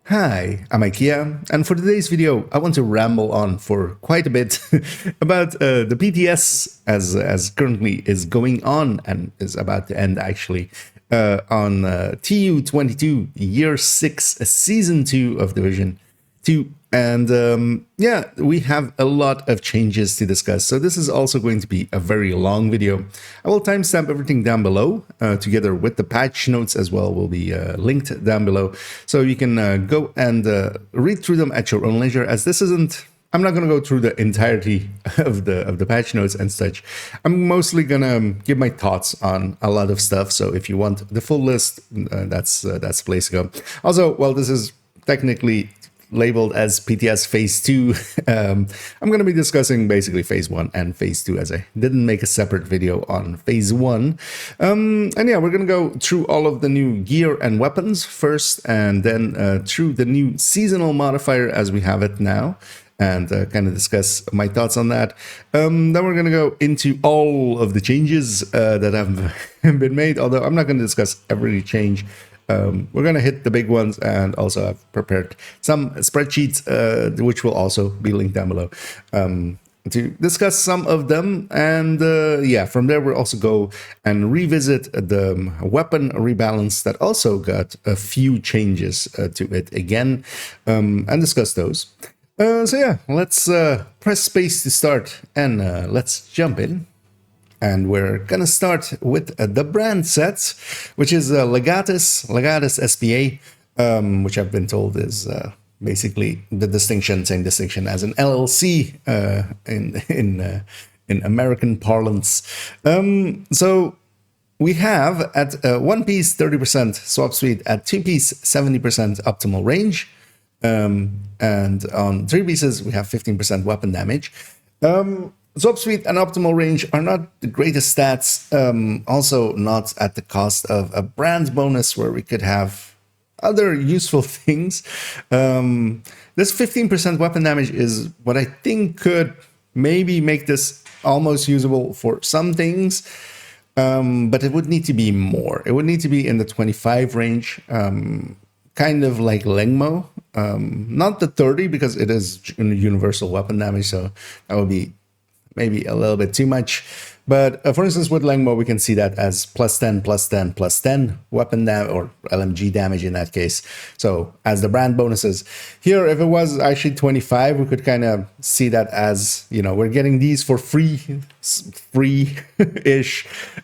Hi, I'm IKEA, and for today's video, I want to ramble on for quite a bit about the PTS as currently is going on and is about to end actually on TU22 Year 6, Season 2 of Division 2. And yeah, we have a lot of changes to discuss, so this is also going to be a very long video. I will timestamp everything down below, together with the patch notes as well will be linked down below, so you can go and read through them at your own leisure, as this isn't... I'm not going to go through the entirety of the patch notes and such. I'm mostly going to give my thoughts on a lot of stuff, so if you want the full list, that's the place to go. Also, well, this is technically labeled as PTS Phase 2. I'm going to be discussing basically Phase 1 and Phase 2, as I didn't make a separate video on Phase 1. And yeah, we're going to go through all of the new gear and weapons first, and then through the new seasonal modifier as we have it now, and kind of discuss my thoughts on that. Then we're going to go into all of the changes that have been made, although I'm not going to discuss every change. We're going to hit the big ones, and also I've prepared some spreadsheets, which will also be linked down below, to discuss some of them. And yeah, from there we'll also go and revisit the weapon rebalance that also got a few changes to it again, and discuss those. So yeah, let's press space to start, and let's jump in. And we're gonna start with the Brandset, which is Legatus SPA, which I've been told is basically the same distinction as an LLC in American parlance. So we have at one piece 30% swap speed, at two piece 70% optimal range, and on three pieces we have 15% weapon damage. Swap speed and optimal range are not the greatest stats, also not at the cost of a brand bonus where we could have other useful things. This 15% weapon damage is what I think could maybe make this almost usable for some things, but it would need to be more. It would need to be in the 25 range, kind of like Lengmo. Not the 30, because it is universal weapon damage, so that would be maybe a little bit too much. But for instance, with Lengmo, we can see that as plus 10, plus 10, plus 10 weapon damage, or LMG damage in that case. So as the brand bonuses. Here, if it was actually 25, we could kind of see that as, you know, we're getting these for free-ish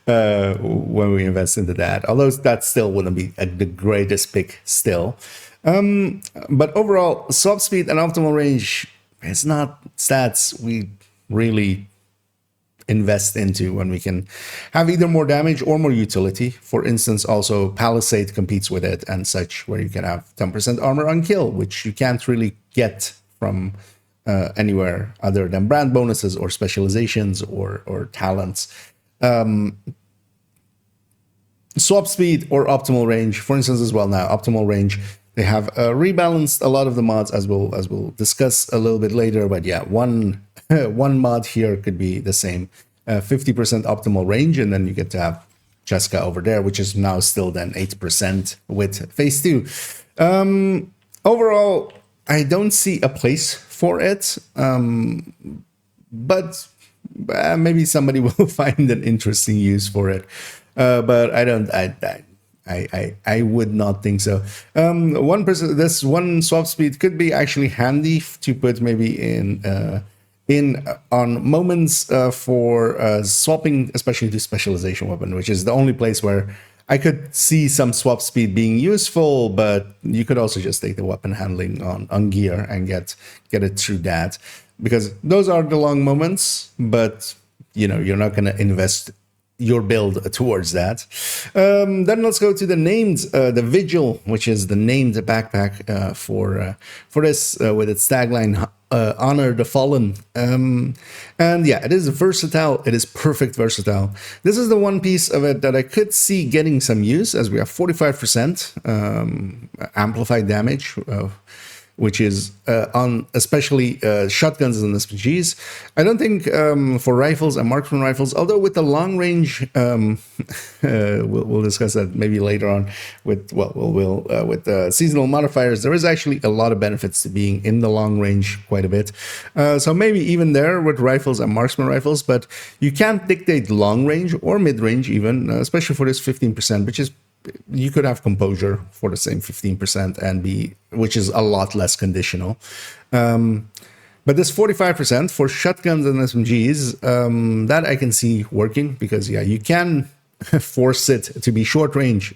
when we invest into that. Although that still wouldn't be the greatest pick still. But overall, swap speed and optimal range is not stats we really invest into when we can have either more damage or more utility. For instance, also Palisade competes with it and such, where you can have 10% armor on kill, which you can't really get from anywhere other than brand bonuses or specializations or talents. Swap speed or optimal range, for instance, as well. Now optimal range, they have rebalanced a lot of the mods, as we'll discuss a little bit later. But yeah, one mod here could be the same, 50% optimal range, and then you get to have Ceska over there, which is now still then 8% with Phase 2. Overall, I don't see a place for it, but maybe somebody will find an interesting use for it. But I don't. I would not think so. 1%, this one swap speed could be actually handy to put maybe in on moments for swapping, especially to specialization weapon, which is the only place where I could see some swap speed being useful. But you could also just take the weapon handling on gear and get it through that, because those are the long moments. But you know, you're not going to invest your build towards that. Then let's go to the named, the Vigil, which is the named backpack for this, with its tagline, Honor the Fallen. And yeah, it is versatile. It is perfect versatile. This is the one piece of it that I could see getting some use, as we have 45% amplified damage. which is on especially shotguns and SMGs. I don't think for rifles and marksman rifles, although with the long range, we'll discuss that maybe later on with with seasonal modifiers. There is actually a lot of benefits to being in the long range quite a bit. So maybe even there with rifles and marksman rifles, but you can't dictate long range or mid range even, especially for this 15%, which is you could have composure for the same 15% and which is a lot less conditional. But this 45% for shotguns and SMGs, that I can see working because yeah, you can force it to be short range.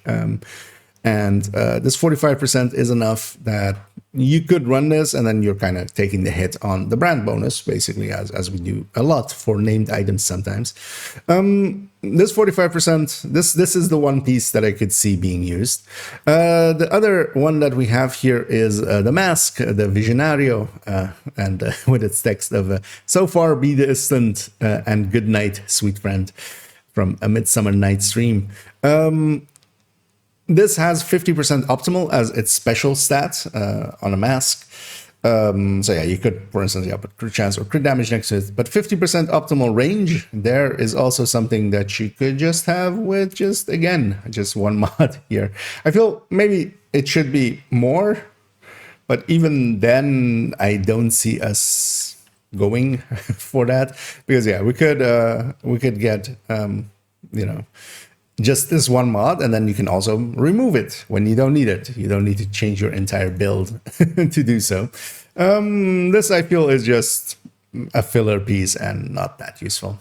And this 45% is enough that you could run this, and then you're kind of taking the hit on the brand bonus, basically, as we do a lot for named items sometimes. This 45%, this is the one piece that I could see being used. The other one that we have here is the mask, the Visionario, and with its text of so far be distant and good night, sweet friend, from A Midsummer Night's Dream. This has 50% optimal as its special stat on a mask. So yeah, you could, for instance, put crit chance or crit damage next to it. But 50% optimal range, there is also something that you could just have with just one mod here. I feel maybe it should be more, but even then, I don't see us going for that because yeah, we could get just this one mod, and then you can also remove it when you don't need it. You don't need to change your entire build to do so. This, I feel, is just a filler piece and not that useful.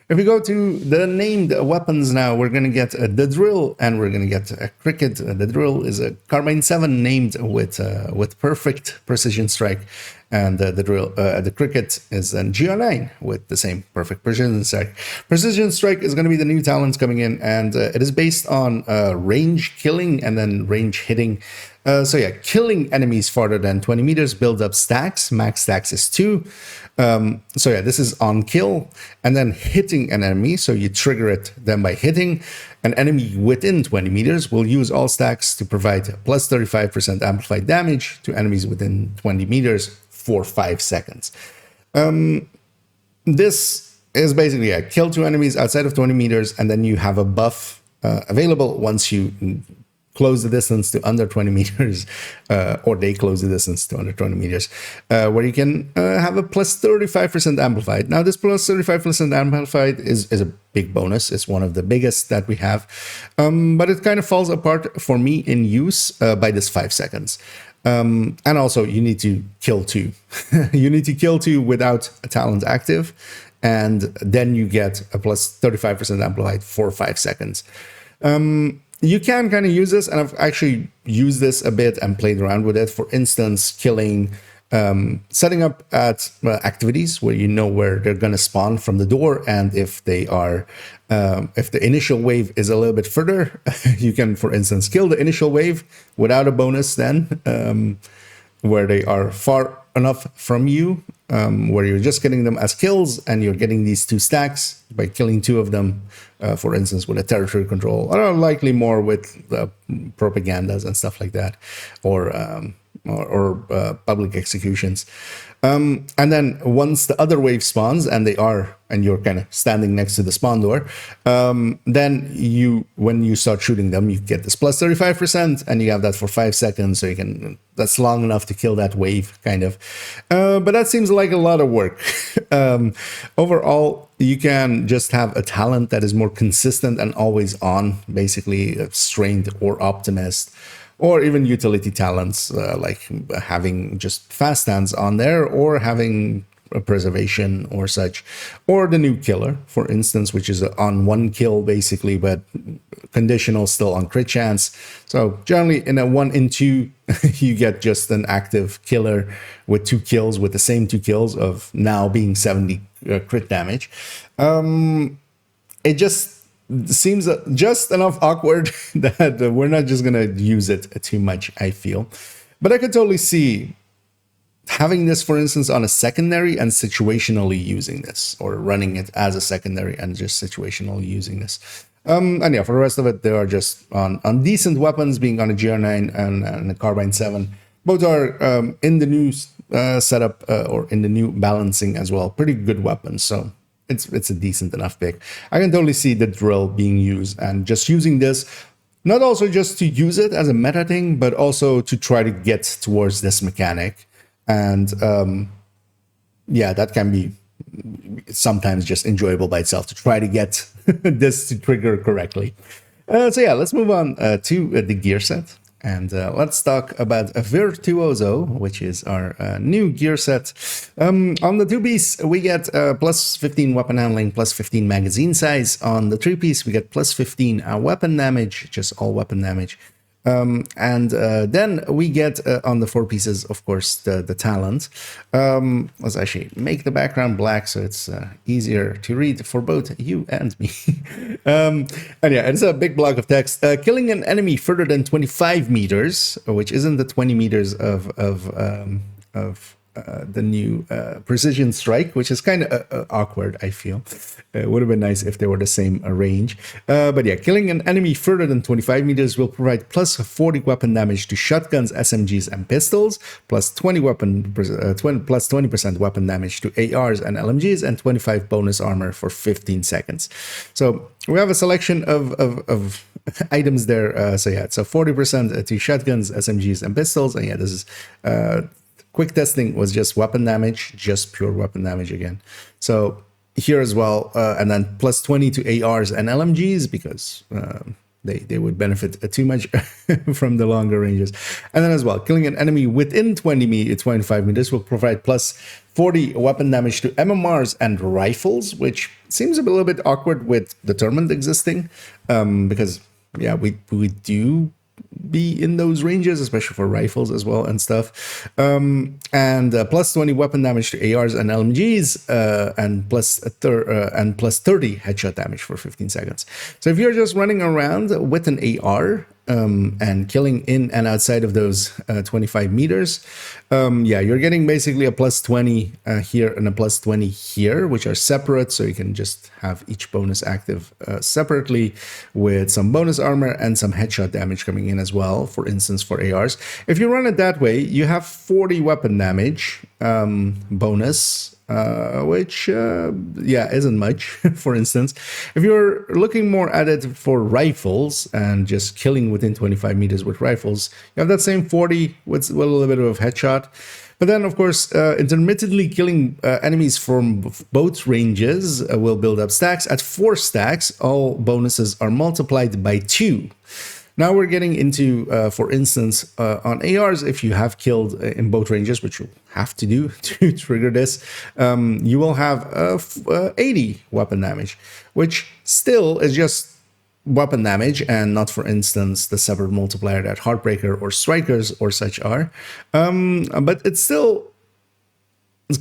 If we go to the named weapons now, we're going to get the drill and we're going to get a cricket. The drill is a carbine 7 named with perfect precision strike, and the cricket is a GR9 with the same perfect precision strike. Precision strike is going to be the new talents coming in, and it is based on range killing and then range hitting. So yeah, killing enemies farther than 20 meters build up stacks. Max stacks is 2. So yeah, this is on kill, and then hitting an enemy. So you trigger it then by hitting an enemy within 20 meters will use all stacks to provide plus 35% amplified damage to enemies within 20 meters for 5 seconds. This is basically a kill 2 enemies outside of 20 meters, and then you have a buff available once you close the distance to under 20 meters, or they close the distance to under 20 meters, where you can have a plus 35% amplified. Now, this plus 35% amplified is a big bonus. It's one of the biggest that we have, but it kind of falls apart for me in use by this 5 seconds. And also, you need to kill 2. You need to kill 2 without a talent active, and then you get a plus 35% amplified for 5 seconds. You can kind of use this, and I've actually used this a bit and played around with it. For instance, killing, setting up at activities where you know where they're going to spawn from the door, and if they are, if the initial wave is a little bit further, you can, for instance, kill the initial wave without a bonus then, where they are far enough from you, where you're just getting them as kills, and you're getting these 2 stacks by killing 2 of them, for instance, with a territory control, or likely more with propagandas and stuff like that, or public executions. And then once the other wave spawns and you're kind of standing next to the spawn door, then when you start shooting them, you get this plus 35%, and you have that for 5 seconds. So that's long enough to kill that wave, kind of. But that seems like a lot of work. Overall, you can just have a talent that is more consistent and always on, basically strained or optimist, or even utility talents, like having just fast stands on there, or having a preservation or such, or the new killer, for instance, which is on 1 kill basically, but conditional still on crit chance. So generally in a 1 in 2, you get just an active killer with 2 kills, with the same 2 kills of now being 70 crit damage. It just seems just enough awkward that we're not just going to use it too much, I feel. But I could totally see having this, for instance, on a secondary and situationally using this, or running it as a secondary and just situationally using this. And yeah, for the rest of it, they are just on decent weapons, being on a GR9 and a carbine 7. Both are in the new setup or in the new balancing as well. Pretty good weapons, so it's a decent enough pick. I can totally see the drill being used and just using this, not also just to use it as a meta thing, but also to try to get towards this mechanic. And yeah, that can be sometimes just enjoyable by itself to try to get this to trigger correctly. So yeah, let's move on to the gear set. And let's talk about a Virtuoso, which is our new gear set. On the 2-piece, we get plus 15 weapon handling, plus 15 magazine size. On the 3-piece, we get plus 15 weapon damage, just all weapon damage. And then we get on the 4 pieces, of course, the talent. Let's actually make the background black so it's easier to read for both you and me. And yeah, it's a big block of text. Killing an enemy further than 25 meters, which isn't the 20 meters of the new precision strike, which is kind of awkward, I feel. It would have been nice if they were the same range. But yeah, killing an enemy further than 25 meters will provide plus 40 weapon damage to shotguns, SMGs, and pistols, plus 20% weapon damage to ARs and LMGs, and 25 bonus armor for 15 seconds. So we have a selection of items there. So yeah, so 40% to shotguns, SMGs, and pistols. And yeah, this is quick testing was just weapon damage, just pure weapon damage again. So here as well, and then plus 20 to ARs and LMGs because they would benefit too much from the longer ranges. And then as well, killing an enemy within 25 meters will provide plus 40 weapon damage to MMRs and rifles, which seems a little bit awkward with Determined existing because, yeah, we do be in those ranges, especially for rifles as well and stuff. And plus 20 weapon damage to ARs and LMGs, and plus 30 headshot damage for 15 seconds. So if you're just running around with an AR and killing in and outside of those 25 meters, yeah, you're getting basically a plus 20 here and a plus 20 here, which are separate, so you can just have each bonus active separately with some bonus armor and some headshot damage coming in as well, for instance, for ARs. If you run it that way, you have 40 weapon damage bonus, which, yeah, isn't much, for instance. If you're looking more at it for rifles and just killing within 25 meters with rifles, you have that same 40 with a little bit of headshot. But then, of course, intermittently killing enemies from both ranges will build up stacks. At 4 stacks, all bonuses are multiplied by 2. Now we're getting into, for instance, on ARs, if you have killed in both ranges, which you have to do to trigger this, you will have 80 weapon damage, which still is just weapon damage and not, for instance, the separate multiplier that Heartbreaker or Strikers or such are. But it's still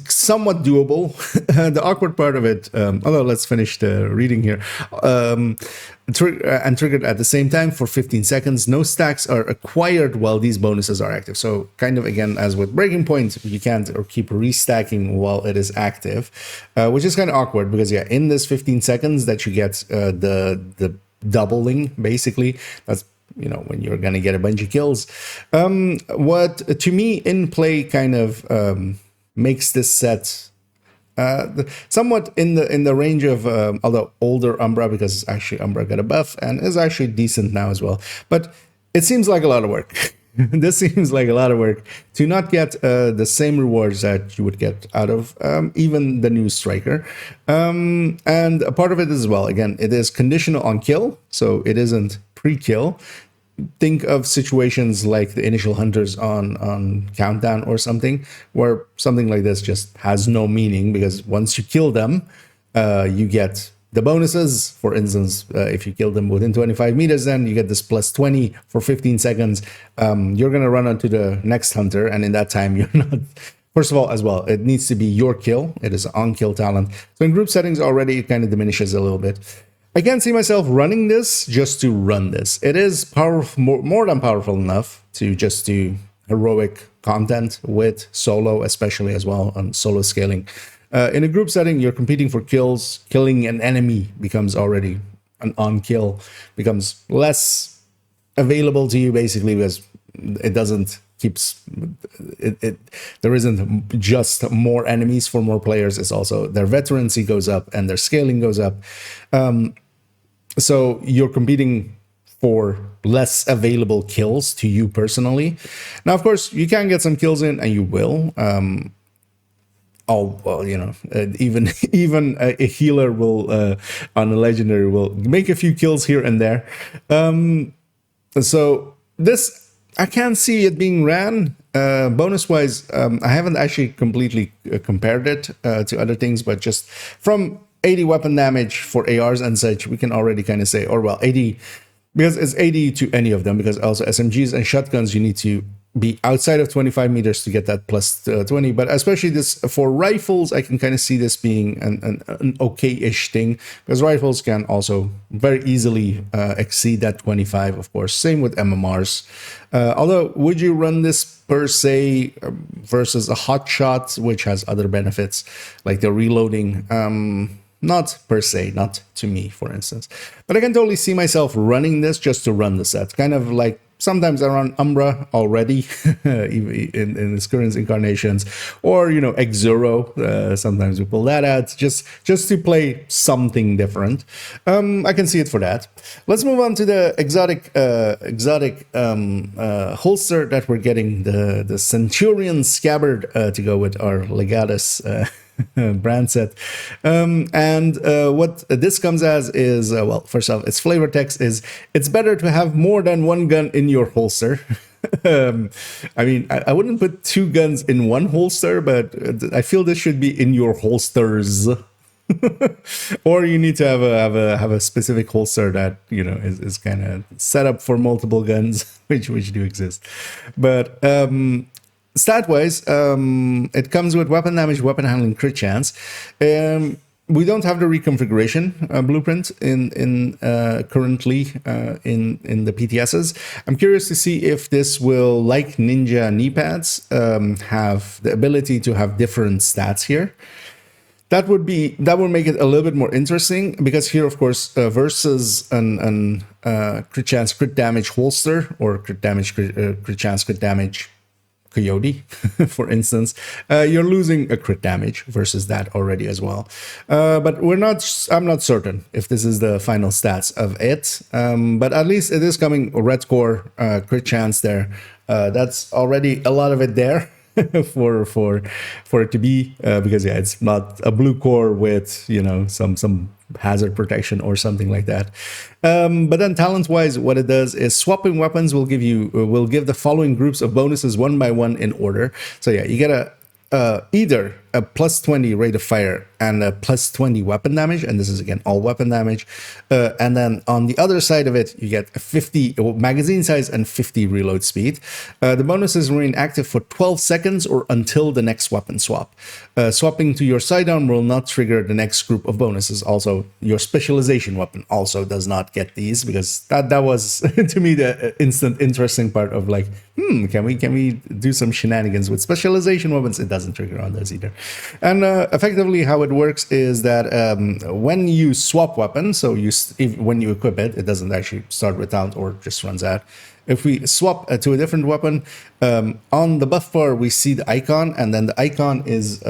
somewhat doable. The awkward part of it, although let's finish the reading here, and triggered at the same time for 15 seconds. No stacks are acquired while these bonuses are active. So kind of, again, as with Breaking Point, you can't or keep restacking while it is active, which is kind of awkward because, yeah, in this 15 seconds that you get the doubling, basically, that's, you know, when you're going to get a bunch of kills. What, to me, in play kind of makes this set somewhat in the range of although older Umbra, because actually Umbra got a buff and is actually decent now as well, but it seems like a lot of work. This seems like a lot of work to not get the same rewards that you would get out of even the new Striker. And a part of it as well, again, it is conditional on kill, so it isn't pre-kill. Think of situations like the initial hunters on Countdown or something, where something like this just has no meaning, because once you kill them, you get the bonuses. For instance, if you kill them within 25 meters, then you get this plus 20 for 15 seconds. You're going to run onto the next hunter, and in that time, you're not... First of all, as well, it needs to be your kill. It is on-kill talent. So in group settings already, it kind of diminishes a little bit. I can't see myself running this just to run this. It is powerful, more than powerful enough to just do heroic content with solo, especially as well on solo scaling. In a group setting, you're competing for kills. Killing an enemy becomes already an on-kill, becomes less available to you, basically, because it doesn't keeps it. There isn't just more enemies for more players. It's also their veterancy goes up and their scaling goes up. So you're competing for less available kills to you personally. Now, of course, you can get some kills in, and you will. Well, you know, even a healer will on a legendary will make a few kills here and there. So this, I can't see it being ran. Bonus wise, I haven't actually completely compared it to other things, but just from 80 weapon damage for ARs and such, we can already kind of say, or well, 80, because it's 80 to any of them, because also SMGs and shotguns, you need to be outside of 25 meters to get that plus 20. But especially this for rifles, I can kind of see this being an okay-ish thing, because rifles can also very easily exceed that 25, of course. Same with MMRs. Although, would you run this per se versus a hot shot, which has other benefits like the reloading? Not per se, not to me, for instance. But I can totally see myself running this just to run the set. Kind of like sometimes I run Umbra already in its current incarnations, or, you know, Exuro. Sometimes we pull that out just to play something different. I can see it for that. Let's move on to the exotic holster that we're getting, the Centurion Scabbard to go with our Legatus Brandset. And what this comes as is, well, first off, its flavor text is, it's better to have more than one gun in your holster. I mean, I wouldn't put two guns in one holster, but I feel this should be in your holsters. Or you need to have a specific holster that, you know, is kind of set up for multiple guns, which do exist. But stat-wise, it comes with weapon damage, weapon handling, crit chance. We don't have the reconfiguration blueprint in currently in the PTSs. I'm curious to see if this will, like Ninja knee pads, have the ability to have different stats here. That would make it a little bit more interesting, because here, of course, versus an crit chance, crit damage holster, or crit damage, crit chance, crit damage Coyote, for instance, you're losing a crit damage versus that already as well. But I'm not certain if this is the final stats of it. But at least it is coming red core, crit chance there. That's already a lot of it there. for it to be, because yeah, it's not a blue core with, you know, some hazard protection or something like that. But then talent wise, what it does is swapping weapons will give the following groups of bonuses one by one in order. So yeah, you get either a plus 20 rate of fire and a plus 20 weapon damage, and this is again all weapon damage, and then on the other side of it you get a 50 magazine size and 50 reload speed. The bonuses remain active for 12 seconds or until the next weapon swap. Swapping to your sidearm will not trigger the next group of bonuses. Also, your specialization weapon also does not get these, because that was to me the instant interesting part of like, can we do some shenanigans with specialization weapons? It doesn't trigger on those either. And effectively how it works is that when you swap weapons, so when you equip it, it doesn't actually start with talent or just runs out. If we swap to a different weapon, on the buff bar we see the icon, and then the icon is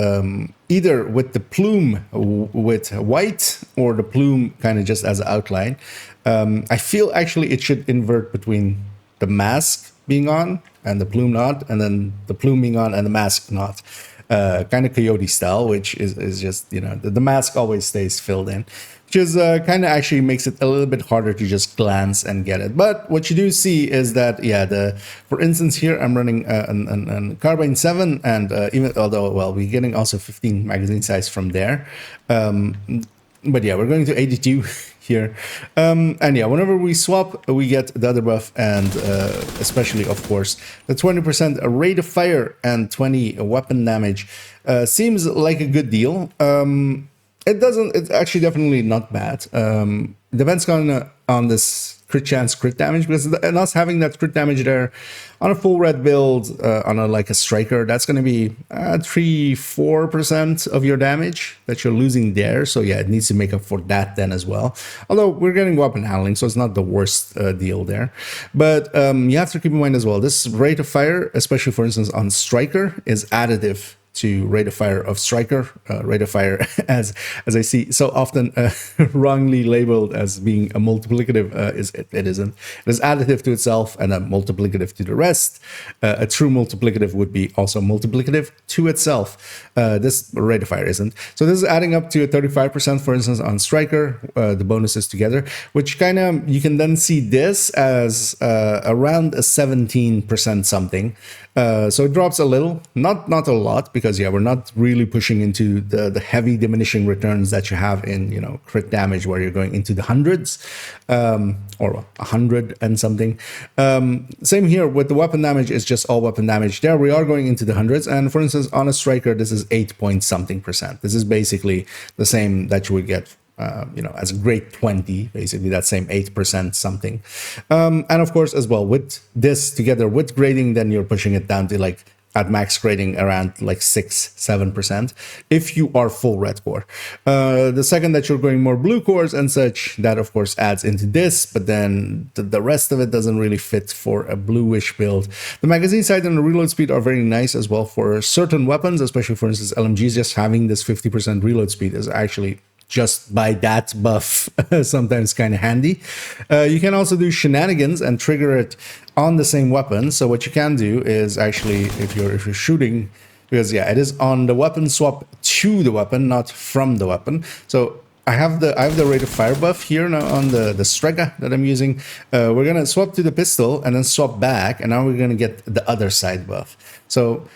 either with the plume with white, or the plume kind of just as an outline. I feel actually it should invert between the mask being on and the plume not, and then the plume being on and the mask not. Kind of Coyote style, which is just, you know, the mask always stays filled in, which is kind of actually makes it a little bit harder to just glance and get it. But what you do see is that, yeah, for instance here I'm running an carbine 7, and even although, well, we're getting also 15 magazine size from there. But yeah, we're going to 82 here. And yeah, whenever we swap, we get the other buff, and especially, of course, the 20% rate of fire and 20 weapon damage. Seems like a good deal. It's actually definitely not bad. Depends on this crit chance, crit damage, because and us having that crit damage there on a full red build, on a like a striker, that's going to be 3-4% of your damage that you're losing there. So yeah, it needs to make up for that then as well. Although we're getting weapon handling, so it's not the worst deal there. But you have to keep in mind as well, this rate of fire, especially for instance on striker, is additive to rate of fire of striker. Rate of fire, as I see so often wrongly labeled as being a multiplicative, it isn't. It is additive to itself and a multiplicative to the rest. A true multiplicative would be also multiplicative to itself. This rate of fire isn't. So this is adding up to a 35%, for instance, on striker, the bonuses together, which kind of, you can then see this as around a 17% something. So it drops a little, not a lot, because yeah, we're not really pushing into the heavy diminishing returns that you have in, you know, crit damage, where you're going into the hundreds, or 100 and something. Same here with the weapon damage, it's just all weapon damage. There we are going into the hundreds, and for instance on a striker this is 8 point something%. This is basically the same that you would get you know, as a grade 20, basically that same 8% something. And of course, as well, with this together with grading, then you're pushing it down to like at max grading around like 6-7% if you are full red core. The second that you're going more blue cores and such, that of course adds into this, but then the rest of it doesn't really fit for a bluish build. The magazine size and the reload speed are very nice as well for certain weapons, especially for instance LMGs. Just having this 50% reload speed is actually, just by that buff, sometimes kind of handy. You can also do shenanigans and trigger it on the same weapon. So what you can do is actually, if you're shooting, because yeah, it is on the weapon swap to the weapon, not from the weapon. So I have the rate of fire buff here now on the Ceska that I'm using. We're gonna swap to the pistol and then swap back, and now we're gonna get the other side buff. So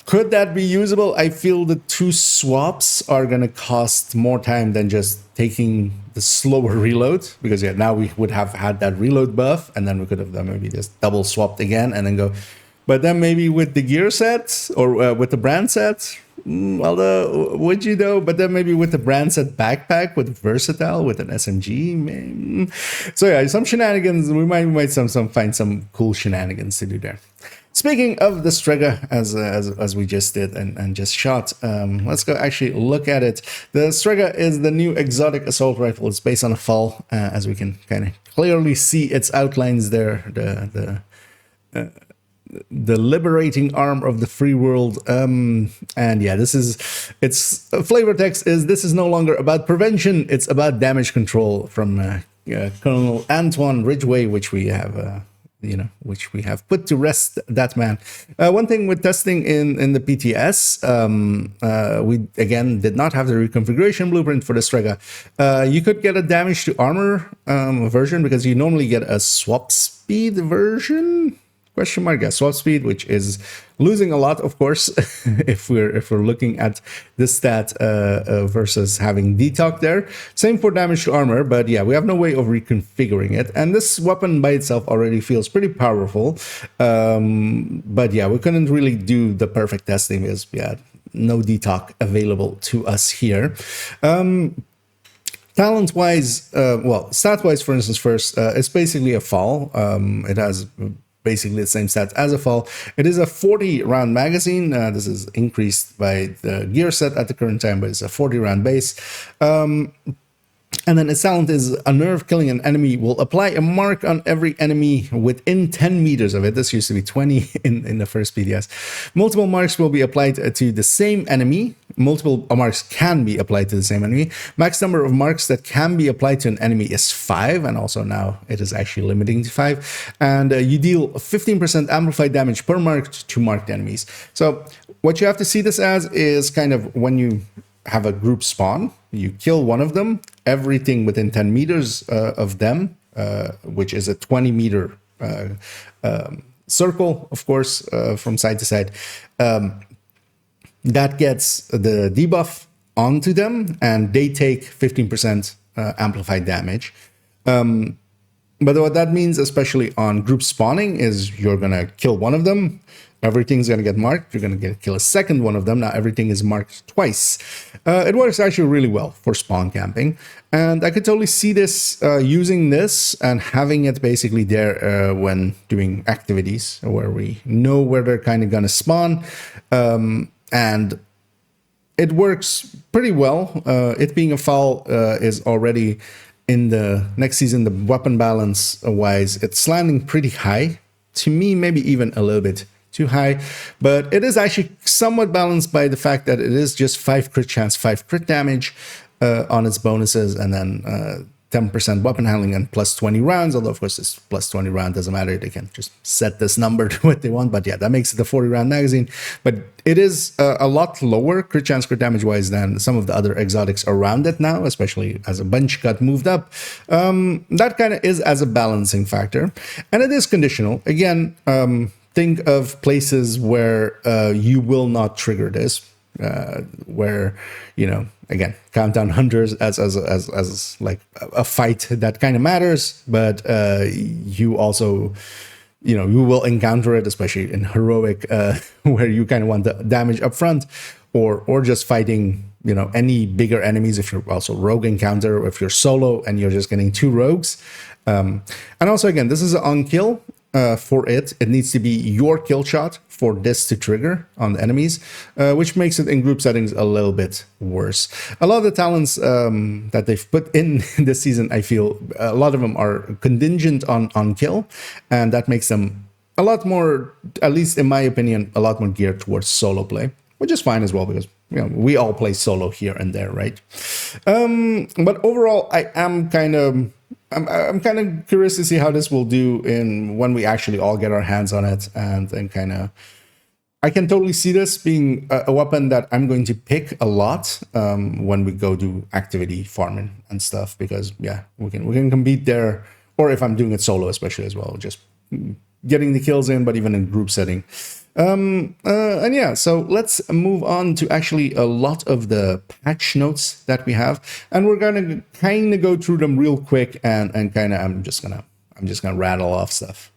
could that be usable? I feel the two swaps are going to cost more time than just taking the slower reload, because yeah, now we would have had that reload buff, and then we could have done maybe just double swapped again and then go. But then maybe with the Gearset or with the Brandset, although would you though? But then maybe with the Brandset backpack with versatile with an SMG, maybe. So yeah, some shenanigans. We might find some cool shenanigans to do there. Speaking of the Ceska, as we just did and just shot, let's go actually look at it. The Ceska is the new exotic assault rifle. It's based on a fall, as we can kind of clearly see its outlines there. The liberating arm of the free world. And yeah, this is its flavor text is, this is no longer about prevention, it's about damage control, from Colonel Antoine Ridgway, which we have which we have put to rest that man. One thing with testing in the PTS, we again did not have the reconfiguration blueprint for the Ceska. You could get a damage to armor version, because you normally get a swap speed version. Question mark, yeah, swap speed, which is losing a lot, of course, if we're looking at this stat versus having detox there. Same for damage to armor, but yeah, we have no way of reconfiguring it. And this weapon by itself already feels pretty powerful. But yeah, we couldn't really do the perfect testing because yeah, no detox available to us here. Talent-wise, well, stat-wise, for instance, first, it's basically a fall. It has basically the same stats as a fall. It is a 40 round magazine. This is increased by the Gearset at the current time, but it's a 40 round base. And then its talent is a nerf. Killing an enemy will apply a mark on every enemy within 10 meters of it. This used to be 20 in the first PTS. Multiple marks will be applied to the same enemy. Multiple marks can be applied to the same enemy. Max number of marks that can be applied to an enemy is 5, and also now it is actually limiting to 5. And you deal 15% amplified damage per mark to marked enemies. So what you have to see this as is kind of when you have a group spawn, you kill one of them, everything within 10 meters of them, which is a 20 meter circle, of course, from side to side. That gets the debuff onto them, and they take 15% amplified damage. But what that means, especially on group spawning, is you're gonna kill one of them, Everything's going to get marked. You're going to kill a second one of them. Now everything is marked twice. It works actually really well for spawn camping. And I could totally see this using this and having it basically there when doing activities where we know where they're kind of going to spawn. And it works pretty well. It being a foul is already in the next season, the weapon balance wise, it's landing pretty high. To me, maybe even a little bit too high, but it is actually somewhat balanced by the fact that it is just 5 crit chance, 5 crit damage on its bonuses, and then 10% weapon handling and plus 20 rounds. Although, of course, this plus 20 round doesn't matter. They can just set this number to what they want. But yeah, that makes it a 40 round magazine. But it is a lot lower crit chance, crit damage wise than some of the other exotics around it now, especially as a bunch got moved up. That kind of is as a balancing factor. And it is conditional. Again, think of places where you will not trigger this, where, you know, again, countdown hunters as like a fight that kind of matters, but you also, you know, you will encounter it, especially in heroic, where you kind of want the damage up front, or just fighting, you know, any bigger enemies. If you're also rogue encounter, or if you're solo and you're just getting 2 rogues. And also, again, this is an on kill. For it needs to be your kill shot for this to trigger on the enemies, which makes it in group settings a little bit worse. A lot of the talents that they've put in this season, I feel a lot of them are contingent on kill, and that makes them a lot more, at least in my opinion, a lot more geared towards solo play, which is fine as well, because, you know, we all play solo here and there, right? But overall, I am kind of... I'm kind of curious to see how this will do in when we actually all get our hands on it, and kind of, I can totally see this being a weapon that I'm going to pick a lot when we go do activity farming and stuff, because yeah, we can compete there, or if I'm doing it solo especially as well, just getting the kills in, but even in group setting. And yeah, so let's move on to actually a lot of the patch notes that we have, and we're gonna kind of go through them real quick, and kind of I'm just gonna rattle off stuff.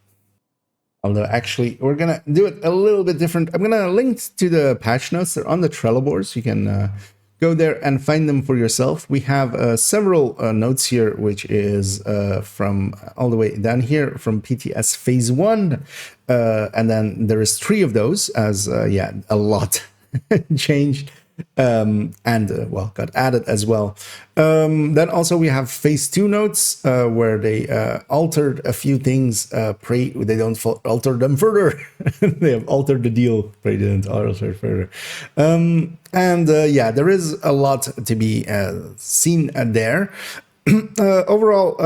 Although actually we're gonna do it a little bit different. I'm gonna link to the patch notes. They're on the Trello boards. You can go there and find them for yourself. We have several notes here, which is from all the way down here from PTS Phase 1. And then there is 3 of those, as yeah, a lot changed and well, got added as well. Then also we have Phase 2 notes, where they altered a few things. Pray they don't alter them further. They have altered the deal. Pray they don't alter it further. And yeah, there is a lot to be seen there. Overall,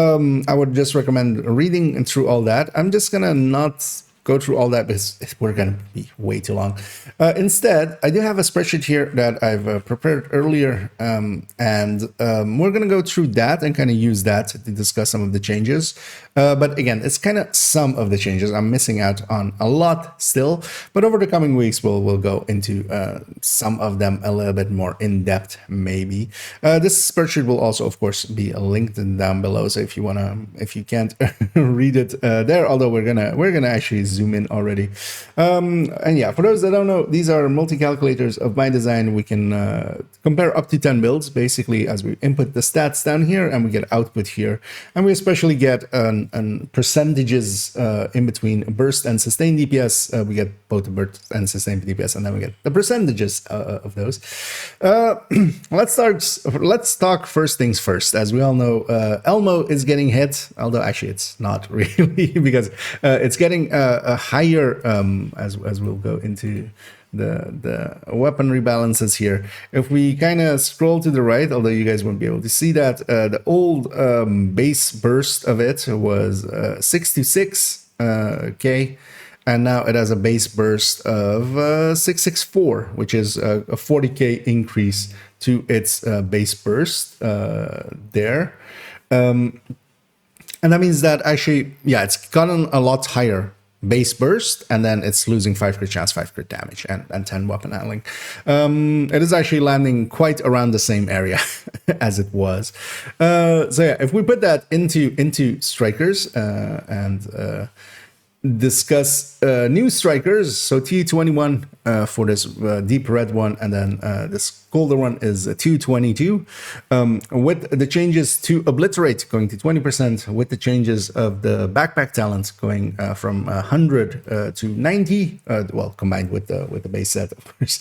I would just recommend reading through all that. I'm just gonna not go through all that because we're going to be way too long. Instead, I do have a spreadsheet here that I've prepared earlier, and we're going to go through that and kind of use that to discuss some of the changes. But again, it's kind of some of the changes. I'm missing out on a lot still, but over the coming weeks, we'll go into some of them a little bit more in depth, maybe. This spreadsheet will also, of course, be linked down below. So if you can't read it there, although we're gonna actually zoom in already. And yeah, for those that don't know, these are multi-calculators of my design. We can compare up to 10 builds, basically, as we input the stats down here and we get output here. And we especially get percentages in between burst and sustain DPS. We get both the burst and sustain DPS, and then we get the percentages of those. Let's talk first things first. As we all know, Elmo is getting hit, although actually it's not really, because it's getting a higher, as we'll go into the weapon rebalances here. If we kind of scroll to the right, although you guys won't be able to see that, the old base burst of it was 626k, and now it has a base burst of 664, which is a 40k increase to its base burst there. And that means that actually, yeah, it's gotten a lot higher base burst, and then it's losing 5 crit chance, 5 crit damage, and 10 weapon handling. It is actually landing quite around the same area as it was. So yeah, if we put that into strikers, and discuss new strikers. So TU21 for this deep red one, and then this colder one is TU22 with the changes to obliterate going to 20%, with the changes of the backpack talent going from 100 to 90, well, combined with the base set, of course.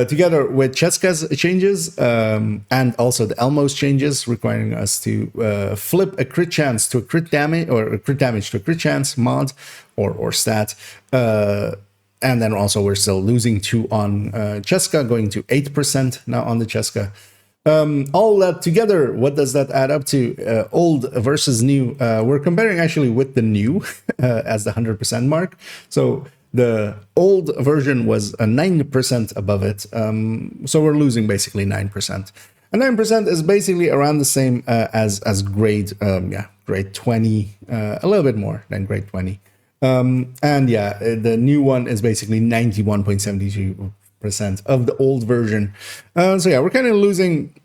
Together with Ceska's changes and also the Elmo's changes, requiring us to flip a crit chance to a crit damage, or a crit damage to a crit chance mod or stat. And then also we're still losing 2 on Ceska, going to 8% now on the Ceska. All that together, what does that add up to? Old versus new. We're comparing actually with the new as the 100% mark. So the old version was a 9% above it. So we're losing basically 9%. And 9% is basically around the same as grade, grade 20, a little bit more than grade 20. And yeah, the new one is basically 91.72% of the old version. So yeah, we're kind of losing,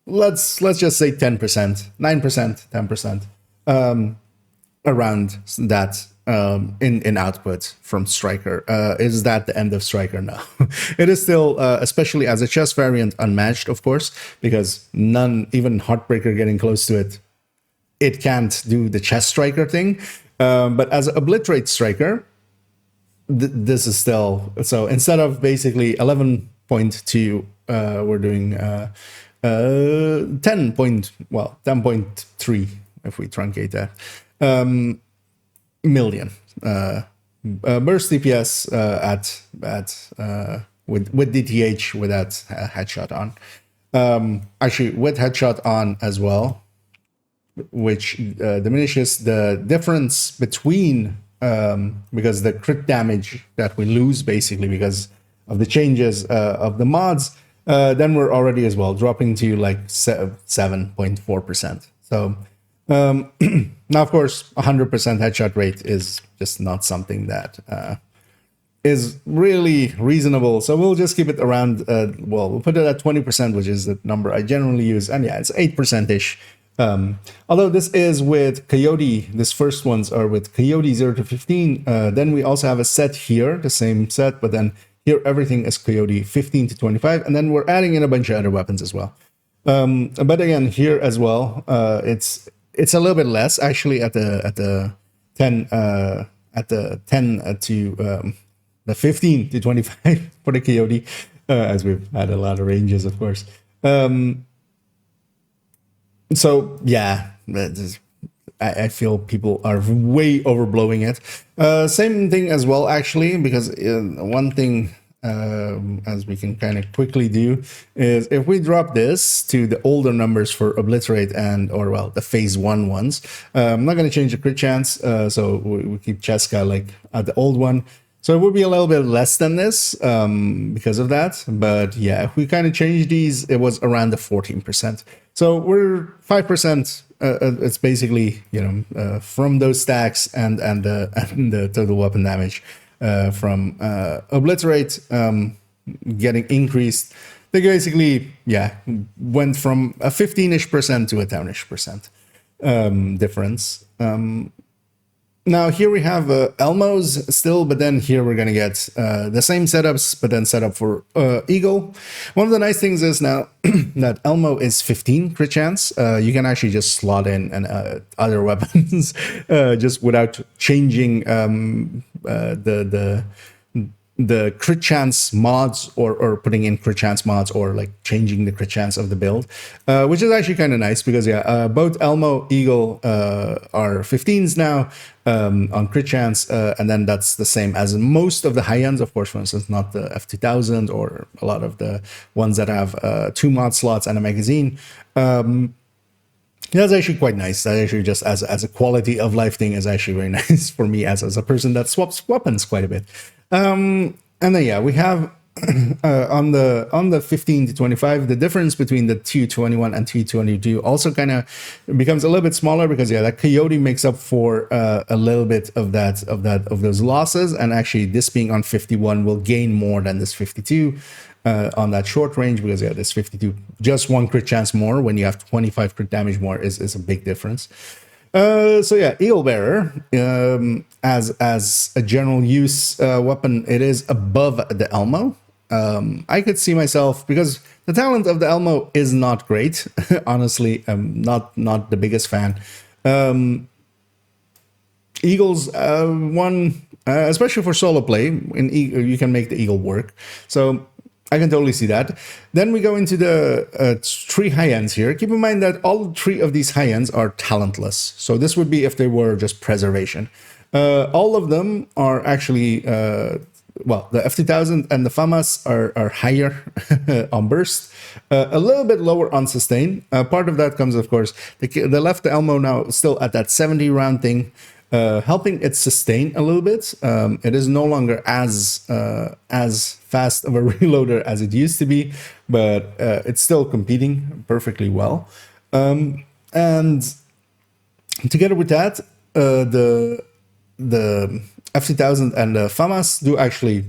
let's just say 10%, 9%, 10%, around that. In output from Striker. Is that the end of Striker? No. It is still, especially as a chess variant, unmatched, of course, because none, even Heartbreaker getting close to it, it can't do the chess Striker thing. But as an obliterate Striker, this is still, so instead of basically 11.2, we're doing 10.3 if we truncate that. Million burst DPS with DTH without headshot on. Actually, with headshot on as well, which diminishes the difference between because the crit damage that we lose basically because of the changes of the mods. Then we're already as well dropping to like 7.4%. So. Now, of course, 100% headshot rate is just not something that is really reasonable. So we'll just keep it around, well, we'll put it at 20%, which is the number I generally use. And yeah, it's 8%-ish. Although this is with Coyote, this first ones are with Coyote 0 to 15. Then we also have a set here, the same set, but then here everything is Coyote 15 to 25. And then we're adding in a bunch of other weapons as well. But again, here as well, it's a little bit less actually at the 10 to the 15 to 25 for the Coyote, as we've had a lot of ranges, of course. So yeah, I feel people are way overblowing it. Same thing as well, actually, because one thing as we can kind of quickly do is if we drop this to the older numbers for obliterate or well the phase 1 ones. I'm not going to change the crit chance, so we keep Ceska like at the old one. So it would be a little bit less than this because of that. But yeah, if we kind of change these, it was around the 14%. So we're 5%. It's basically, from those stacks and the total weapon damage from obliterate getting increased. They basically, went from a 15-ish% to a 10-ish% difference. Now here we have Elmo's still, but then here we're going to get the same setups, but then set up for Eagle. One of the nice things is now that Elmo is 15 crit chance. You can actually just slot in other weapons just without changing the crit chance mods or putting in crit chance mods or like changing the crit chance of the build, which is actually kind of nice because both Elmo, Eagle are 15s now on crit chance, and then that's the same as most of the high ends, of course, for instance, not the F2000 or a lot of the ones that have 2 mod slots and a magazine. That's actually quite nice. That actually just as a quality of life thing is actually very nice for me as a person that swaps weapons quite a bit. And then we have on the 15 to 25, the difference between the TU21 and TU22 also kind of becomes a little bit smaller because that Coyote makes up for a little bit of those losses, and actually this being on 51 will gain more than this 52 on that short range because this 52 just 1 crit chance more when you have 25 crit damage more is a big difference. So yeah, Eagle Bearer, as a general use weapon, it is above the Elmo. I could see myself, because the talent of the Elmo is not great. Honestly, I'm not the biggest fan. Eagles, one, especially for solo play, you can make the Eagle work. So I can totally see that. Then we go into the 3 high ends here. Keep in mind that all 3 of these high ends are talentless. So this would be if they were just preservation. All of them are actually, well, the F2000 and the FAMAS are higher on burst, a little bit lower on sustain. Part of that comes, of course, they left the Elmo now still at that 70 round thing, helping it sustain a little bit. It is no longer as fast of a reloader as it used to be, but it's still competing perfectly well. And together with that, the F2000 and the FAMAS do actually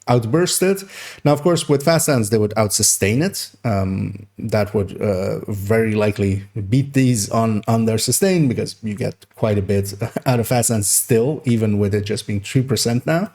outburst it. Now, of course, with fast hands, they would outsustain it. That would very likely beat these on their sustain, because you get quite a bit out of fast hands still, even with it just being 3% now.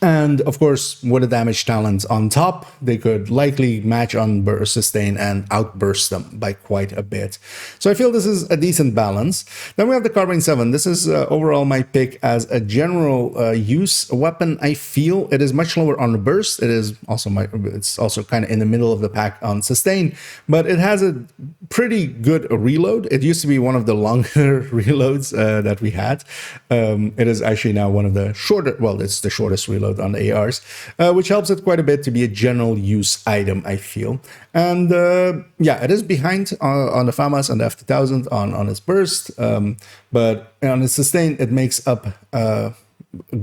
And of course, with a damage talent on top, they could likely match on burst sustain and outburst them by quite a bit. So I feel this is a decent balance. Then we have the Carbine 7. This is overall my pick as a general use weapon. I feel it is much lower on the burst. It is also it's also kind of in the middle of the pack on sustain, but it has a pretty good reload. It used to be one of the longer reloads that we had. It is actually now one of the shorter, well, it's the shortest reload on the ARs, which helps it quite a bit to be a general use item, I feel. And yeah, it is behind on the FAMAS and the F2000 on its burst, but on its sustain, it makes up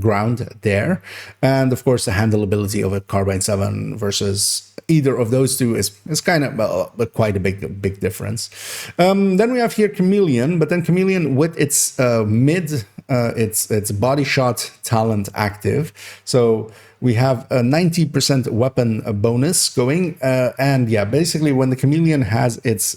ground there. And of course, the handleability of a Carbine 7 versus either of those two is kind of quite a big difference. Then we have here Chameleon, but then Chameleon with its its body shot talent active. So we have a 90% weapon bonus going, and yeah, basically when the Chameleon has its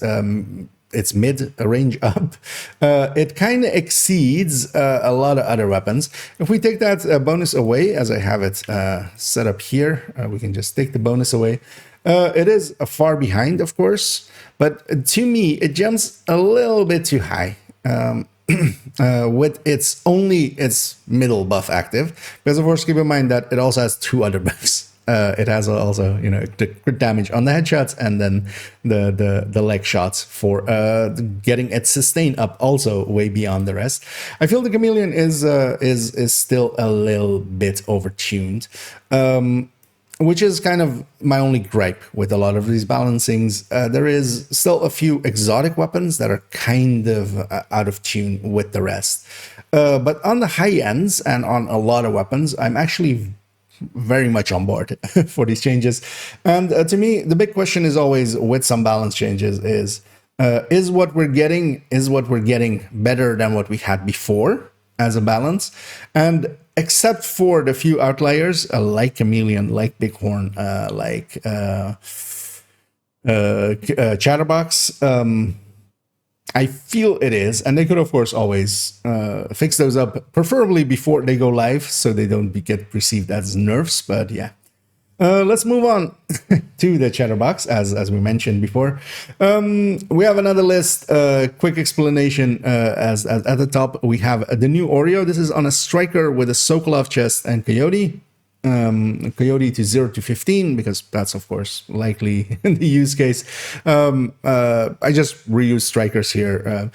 mid range up, it kind of exceeds a lot of other weapons. If we take that bonus away, as I have it set up here, we can just take the bonus away. It is far behind, of course, but to me, it jumps a little bit too high. With its middle buff active, because of course keep in mind that it also has 2 other buffs. It has also, you know, the crit damage on the headshots, and then the leg shots for getting its sustain up also way beyond the rest. I feel the Chameleon is still a little bit overtuned. Which is kind of my only gripe with a lot of these balancings. There is still a few exotic weapons that are kind of out of tune with the rest. But on the high ends and on a lot of weapons, I'm actually very much on board for these changes. And to me, the big question is always with some balance changes is what we're getting better than what we had before as a balance? And except for the few outliers, like Chameleon, like Bighorn, like Chatterbox, I feel it is, and they could of course always fix those up, preferably before they go live, so they don't get received as nerfs. But yeah, let's move on to the Chatterbox, as we mentioned before. We have another list. Quick explanation. As at the top, we have the new Oreo. This is on a striker with a Sokolov chest and Coyote. Coyote to 0 to 15, because that's of course likely the use case. I just reuse strikers here.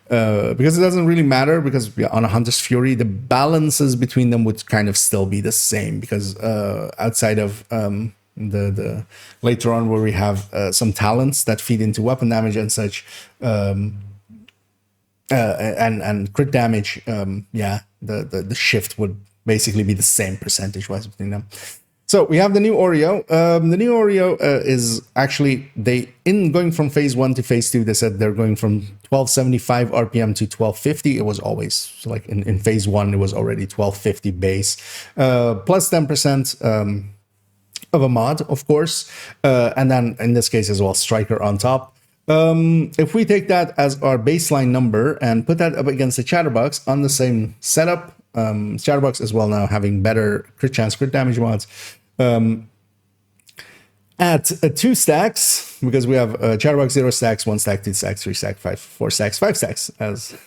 Because it doesn't really matter, because on a Hunter's Fury, the balances between them would kind of still be the same, because outside of the later on where we have some talents that feed into weapon damage and such, and crit damage, yeah, the shift would basically be the same percentage-wise between them. So we have the new Oreo. The new Oreo is actually, going from phase 1 to phase 2, they said they're going from 1275 RPM to 1250. It was always, so like in phase 1, it was already 1250 base, plus 10% of a mod, of course. And then in this case as well, striker on top. If we take that as our baseline number and put that up against the Chatterbox on the same setup, Chatterbox as well now having better crit chance, crit damage mods. At 2 stacks, because we have Chatterbox 0 stacks, 1 stack, 2 stacks, 3 stacks, 4 stacks, 5 stacks, as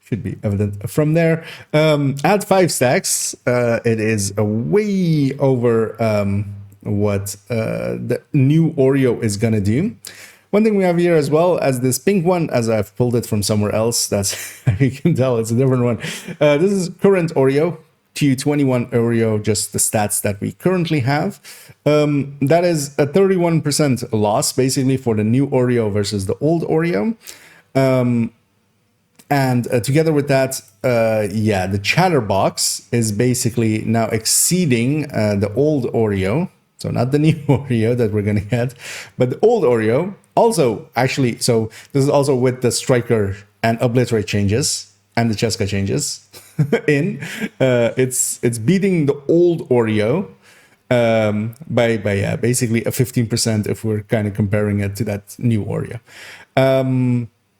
should be evident from there. At 5 stacks, it is way over what the new Oreo is going to do. One thing we have here as well as this pink one, as I've pulled it from somewhere else, that's you can tell it's a different one. This is current Oreo, TU21 Oreo, just the stats that we currently have. That is a 31% loss basically for the new Oreo versus the old Oreo. And together with that, yeah, the Chatterbox is basically now exceeding the old Oreo. So not the new Oreo that we're going to get, but the old Oreo. Also, actually, so this is also with the Striker and Obliterate changes and the Ceska changes in. It's beating the old Oreo by basically a 15% if we're kind of comparing it to that new Oreo.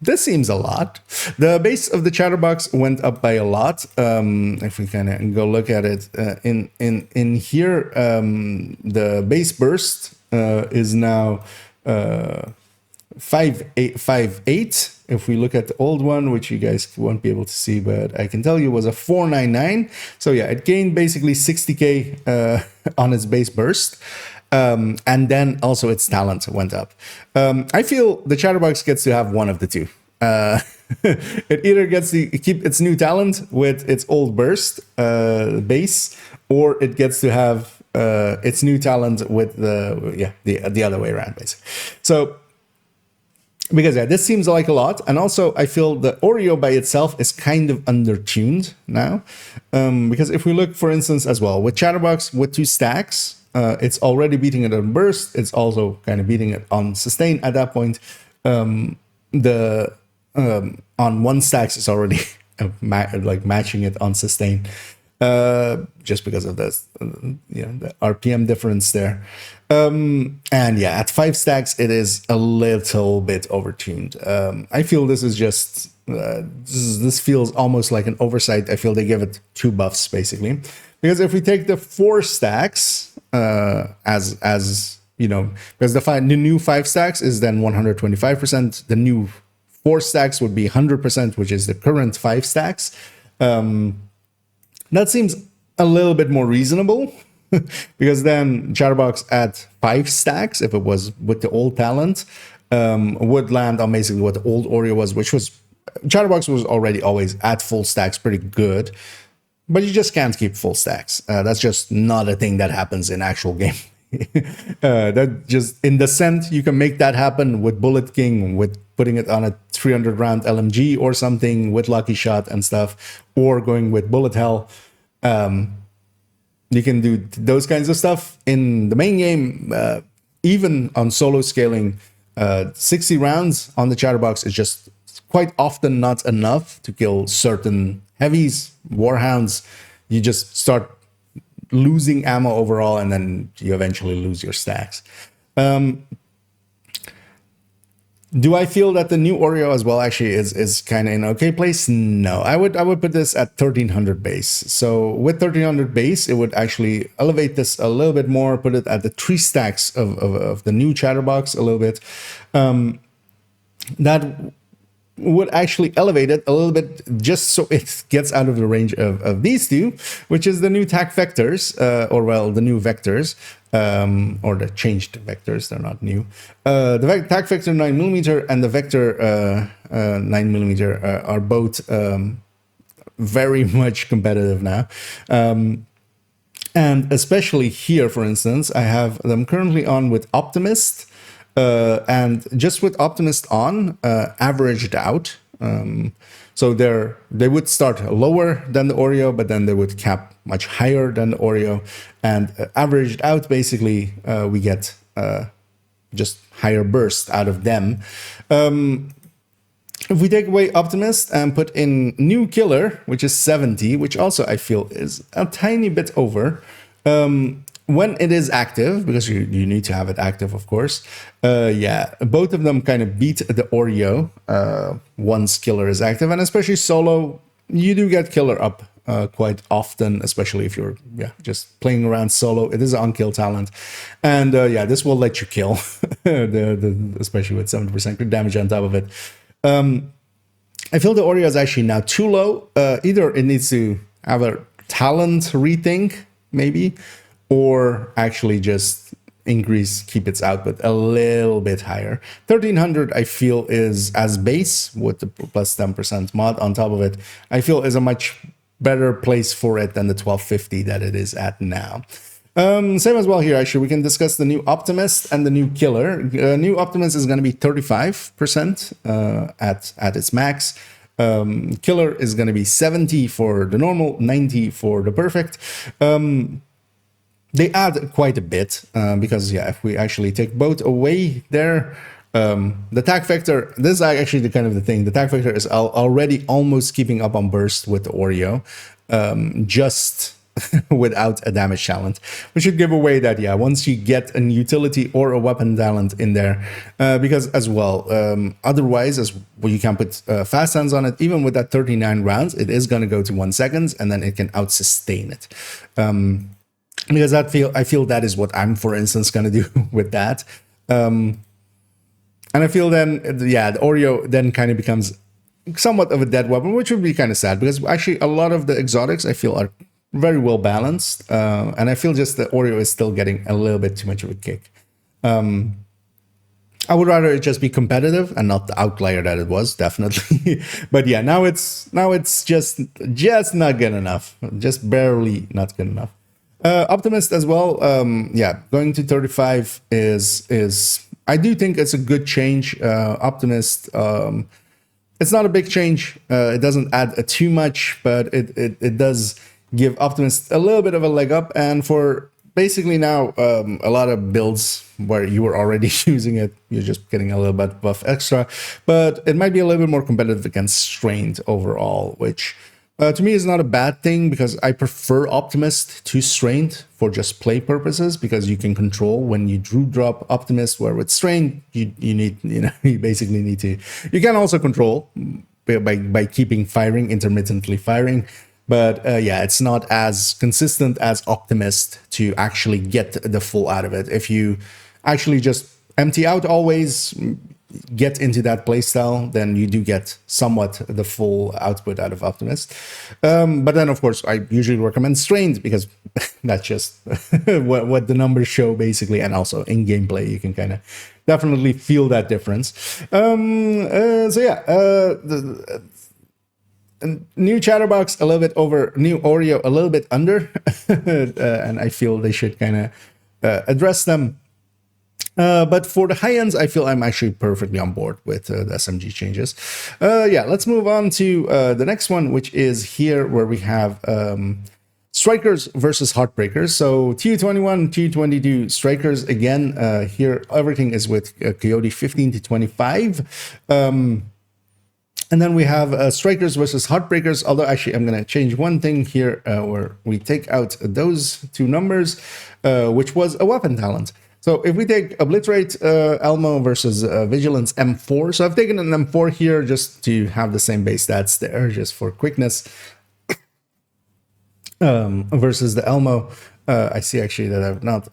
This seems a lot. The base of the Chatterbox went up by a lot. If we kind of go look at it in here, the base burst is now 5.8. If we look at the old one, which you guys won't be able to see, but I can tell you was a 4.99. So yeah, it gained basically 60k on its base burst. And then also its talent went up. I feel the Chatterbox gets to have one of the two. It either gets to keep its new talent with its old burst base, or it gets to have its new talent with the other way around, basically. So because yeah, this seems like a lot, and also I feel the Oreo by itself is kind of undertuned now, because if we look, for instance, as well with Chatterbox with 2 stacks, it's already beating it on burst. It's also kind of beating it on sustain at that point. On 1 stacks, it's already like matching it on sustain, just because of this, the RPM difference there. And yeah, at 5 stacks, it is a little bit overtuned. I feel this is just this feels almost like an oversight. I feel they give it 2 buffs basically, because if we take the 4 stacks as you know, because the new 5 stacks is then 125%. The new 4 stacks would be 100%, which is the current 5 stacks. That seems a little bit more reasonable, because then Chatterbox at 5 stacks, if it was with the old talent, would land on basically what the old Oreo was, which was Chatterbox was already always at full stacks, pretty good. But you just can't keep full stacks. That's just not a thing that happens in actual game. That just in Descent, you can make that happen with Bullet King, with putting it on a 300 round LMG or something with Lucky Shot and stuff, or going with Bullet Hell. You can do those kinds of stuff in the main game. Even on solo scaling, 60 rounds on the Chatterbox is just quite often not enough to kill certain heavies, warhounds. You just start losing ammo overall, and then you eventually lose your stacks. Do I feel that the new Oreo as well actually is kind of in an okay place? No, I would put this at 1300 base. So with 1300 base, it would actually elevate this a little bit more, put it at the 3 stacks of the new Chatterbox a little bit. That would actually elevate it a little bit, just so it gets out of the range of these two, which is the new TAC vectors, or well, the new vectors, or the changed vectors. They're not new. The TAC vector 9mm and the vector 9mm are both very much competitive now. And especially here, for instance, I have them currently on with Optimist. And just with Optimist on, averaged out. So they would start lower than the Oreo, but then they would cap much higher than the Oreo. And averaged out, basically, we get just higher burst out of them. If we take away Optimist and put in New Killer, which is 70, which also I feel is a tiny bit over, when it is active, because you need to have it active, of course, yeah, both of them kind of beat the Oreo once killer is active, and especially solo, you do get killer up quite often, especially if you're just playing around solo. It is an unkill talent, and yeah, this will let you kill, especially with 70% crit damage on top of it. I feel the Oreo is actually now too low. Either it needs to have a talent rethink, maybe, or actually just keep its output a little bit higher. 1300 I feel is as base with the plus 10% mod on top of it. I feel is a much better place for it than the 1250 that it is at now. Same as well here, actually, we can discuss the new Optimist and the new Killer. New Optimist is going to be 35% at its max. Killer is going to be 70 for the normal, 90 for the perfect. They add quite a bit because, yeah, if we actually take both away there, the attack vector, this is actually the kind of the thing. The attack vector is already almost keeping up on burst with the Oreo, just without a damage talent, which should give away that, yeah, once you get an utility or a weapon talent in there, because as well, otherwise, as well, you can put fast hands on it, even with that 39 rounds, it is going to go to 1 second, and then it can out sustain it. Because I feel that is what I'm, for instance, going to do with that. And I feel then, yeah, the Oreo then kind of becomes somewhat of a dead weapon, which would be kind of sad, because actually a lot of the exotics I feel are very well balanced, and I feel just the Oreo is still getting a little bit too much of a kick. I would rather it just be competitive and not the outlier that it was, definitely. But yeah, now it's just not good enough, just barely not good enough. Optimist as well, yeah, going to 35 is I do think it's a good change. Optimist, it's not a big change. It doesn't add too much, but it does give Optimist a little bit of a leg up. And for basically now, a lot of builds where you were already using it, you're just getting a little bit buff extra. But it might be a little bit more competitive against Strained overall, which to me is not a bad thing, because I prefer Optimist to Strained for just play purposes, because you can control when you drop Optimist, where with Strained, you need, you basically need to, you can also control by keeping firing, intermittently firing. But yeah, it's not as consistent as Optimist to actually get the full out of it. If you actually just empty out always, get into that playstyle, then you do get somewhat the full output out of Optimist. But then, of course, I usually recommend Strained, because that's just what the numbers show, basically. And also in gameplay, you can kind of definitely feel that difference. So yeah, new Chatterbox a little bit over, new Oreo a little bit under, and I feel they should kind of address them. But for the high ends, I feel I'm actually perfectly on board with the SMG changes. Yeah, let's move on to the next one, which is here where we have Strikers versus Heartbreakers. So TU21, TU22 Strikers again. Here, everything is with Coyote 15 to 25. And then we have Strikers versus Heartbreakers, although actually I'm going to change one thing here where we take out those two numbers, which was a weapon talent. So if we take Obliterate Elmo versus Vigilance M4, so I've taken an M4 here just to have the same base stats there, just for quickness, versus the Elmo. I see actually that I've not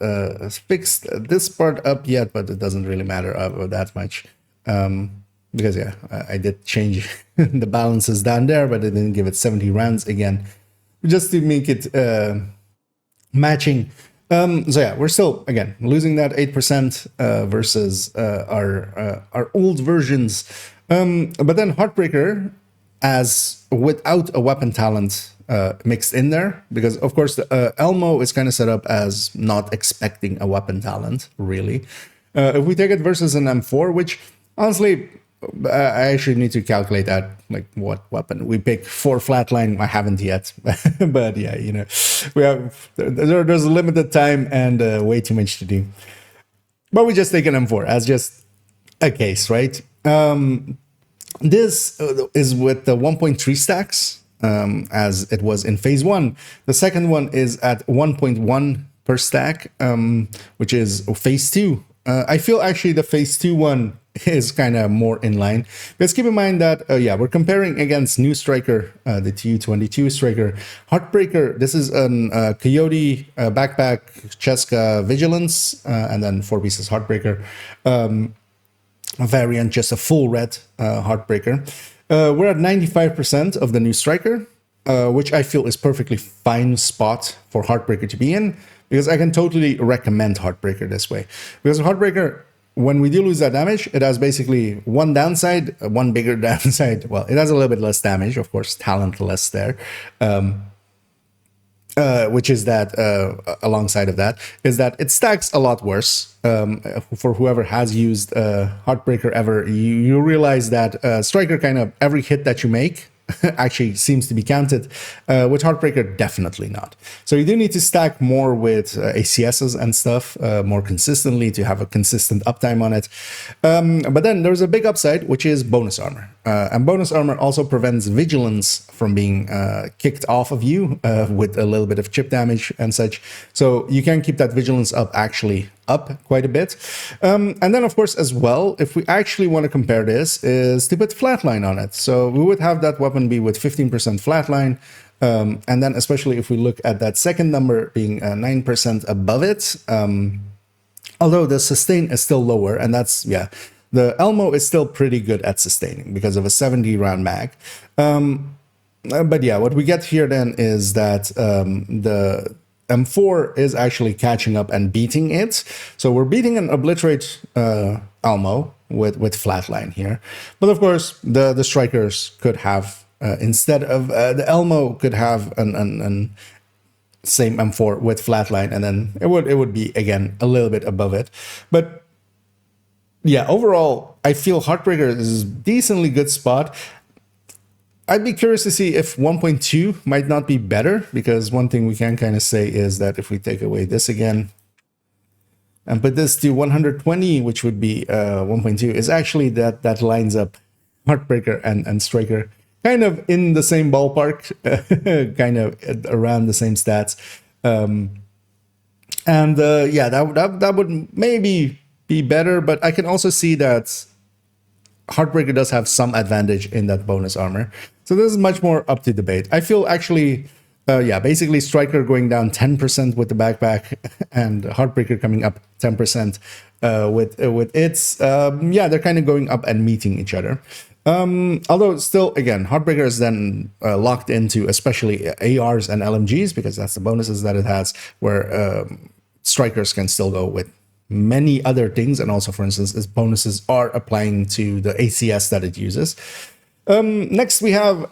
fixed this part up yet, but it doesn't really matter that much. Because yeah, I did change the balances down there, but I didn't give it 70 rounds again, just to make it matching. So yeah, we're still, again, losing that 8% versus our old versions. But then Heartbreaker, as without a weapon talent mixed in there, because of course the Elmo is kind of set up as not expecting a weapon talent, really. If we take it versus an M4, which honestly, I actually need to calculate that, like what weapon we pick for flatline. I haven't yet, but yeah, we have there's a limited time and way too much to do. But we just take an M4 as just a case, right? This is with the 1.3 stacks, as it was in phase 1. The second one is at 1.1 per stack, which is phase 2. I feel actually the phase 2 one is kind of more in line. Let's keep in mind that, yeah, we're comparing against new striker, the TU22 striker. Heartbreaker, this is an Coyote backpack, Ceska Vigilance, and then 4 pieces Heartbreaker. Variant, just a full red Heartbreaker. We're at 95% of the new striker, which I feel is perfectly fine spot for Heartbreaker to be in, because I can totally recommend Heartbreaker this way. Because Heartbreaker, when we do lose that damage, it has basically one downside, one bigger downside. Well, it has a little bit less damage, of course, talent less there. Which is that, alongside of that, is that it stacks a lot worse. For whoever has used Heartbreaker ever, you realize that Striker kind of every hit that you make actually seems to be counted. With Heartbreaker, definitely not. So you do need to stack more with ACSs and stuff more consistently to have a consistent uptime on it. But then there's a big upside, which is bonus armor. And bonus armor also prevents vigilance from being kicked off of you with a little bit of chip damage and such. So you can keep that vigilance up actually up quite a bit. And then, of course, as well, if we actually want to compare this, is to put flatline on it. So we would have that weapon be with 15% flatline. And then especially if we look at that second number being 9% above it, although the sustain is still lower, and that's, yeah, the Elmo is still pretty good at sustaining because of a 70 round mag. But yeah, what we get here then is that the M4 is actually catching up and beating it. So we're beating an obliterate Elmo with flatline here. But of course, the strikers could have, instead of the Elmo could have an same M4 with flatline, and then it would be, again, a little bit above it. But yeah, overall, I feel Heartbreaker is a decently good spot. I'd be curious to see if 1.2 might not be better, because one thing we can kind of say is that if we take away this again and put this to 120, which would be 1.2, is actually that lines up Heartbreaker and Striker kind of in the same ballpark, kind of around the same stats. Yeah, that would maybe be better, but I can also see that Heartbreaker does have some advantage in that bonus armor. So this is much more up to debate. I feel actually, yeah, basically Striker going down 10% with the backpack and Heartbreaker coming up 10% with its, yeah, they're kind of going up and meeting each other. Although still, again, Heartbreaker is then locked into especially ARs and LMGs, because that's the bonuses that it has, where Strikers can still go with many other things, and also, for instance, its bonuses are applying to the ACS that it uses. Next, we have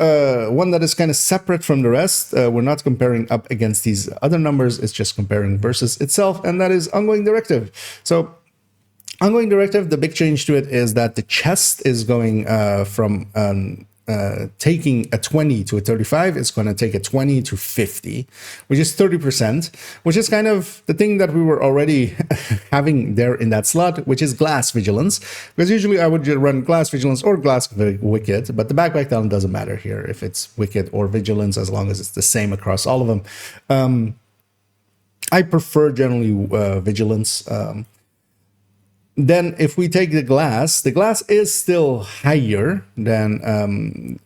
one that is kind of separate from the rest. We're not comparing up against these other numbers, it's just comparing versus itself, and that is Ongoing Directive. So Ongoing Directive, the big change to it is that the chest is going from taking a 20 to a 35, it's going to take a 20 to 50, which is 30%, which is kind of the thing that we were already having there in that slot, which is Glass Vigilance, because usually I would run Glass Vigilance or Glass Wicked, but the backpack talent doesn't matter here if it's Wicked or Vigilance, as long as it's the same across all of them. I prefer generally Vigilance. Then if we take the glass is still higher than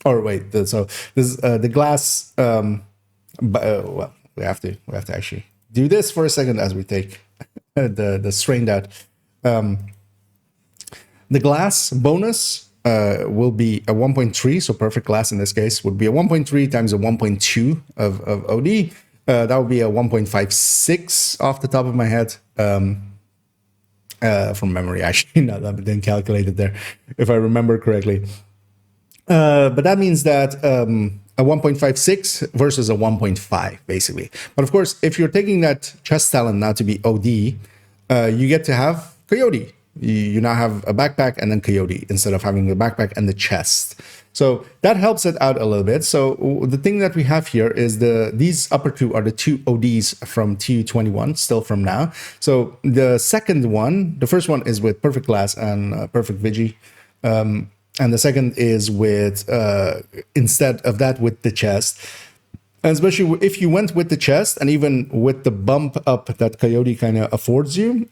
or wait, so this the glass, well, we have to actually do this for a second as we take the strained out. The glass bonus will be a 1.3, so perfect glass in this case would be a 1.3 times a 1.2 of OD. That would be a 1.56 off the top of my head, from memory, actually. No, that didn't calculate it there, if I remember correctly. But that means that a 1.56 versus a 1.5, basically. But of course, if you're taking that chest talent now to be OD, you get to have Coyote. You now have a backpack and then Coyote instead of having the backpack and the chest. So that helps it out a little bit. So the thing that we have here is these upper two are the two ODs from TU21, still from now. So the second one, the first one is with Perfect Glass and Perfect Vigi. And the second is with, instead of that, with the chest. And especially if you went with the chest and even with the bump up that Coyote kind of affords you,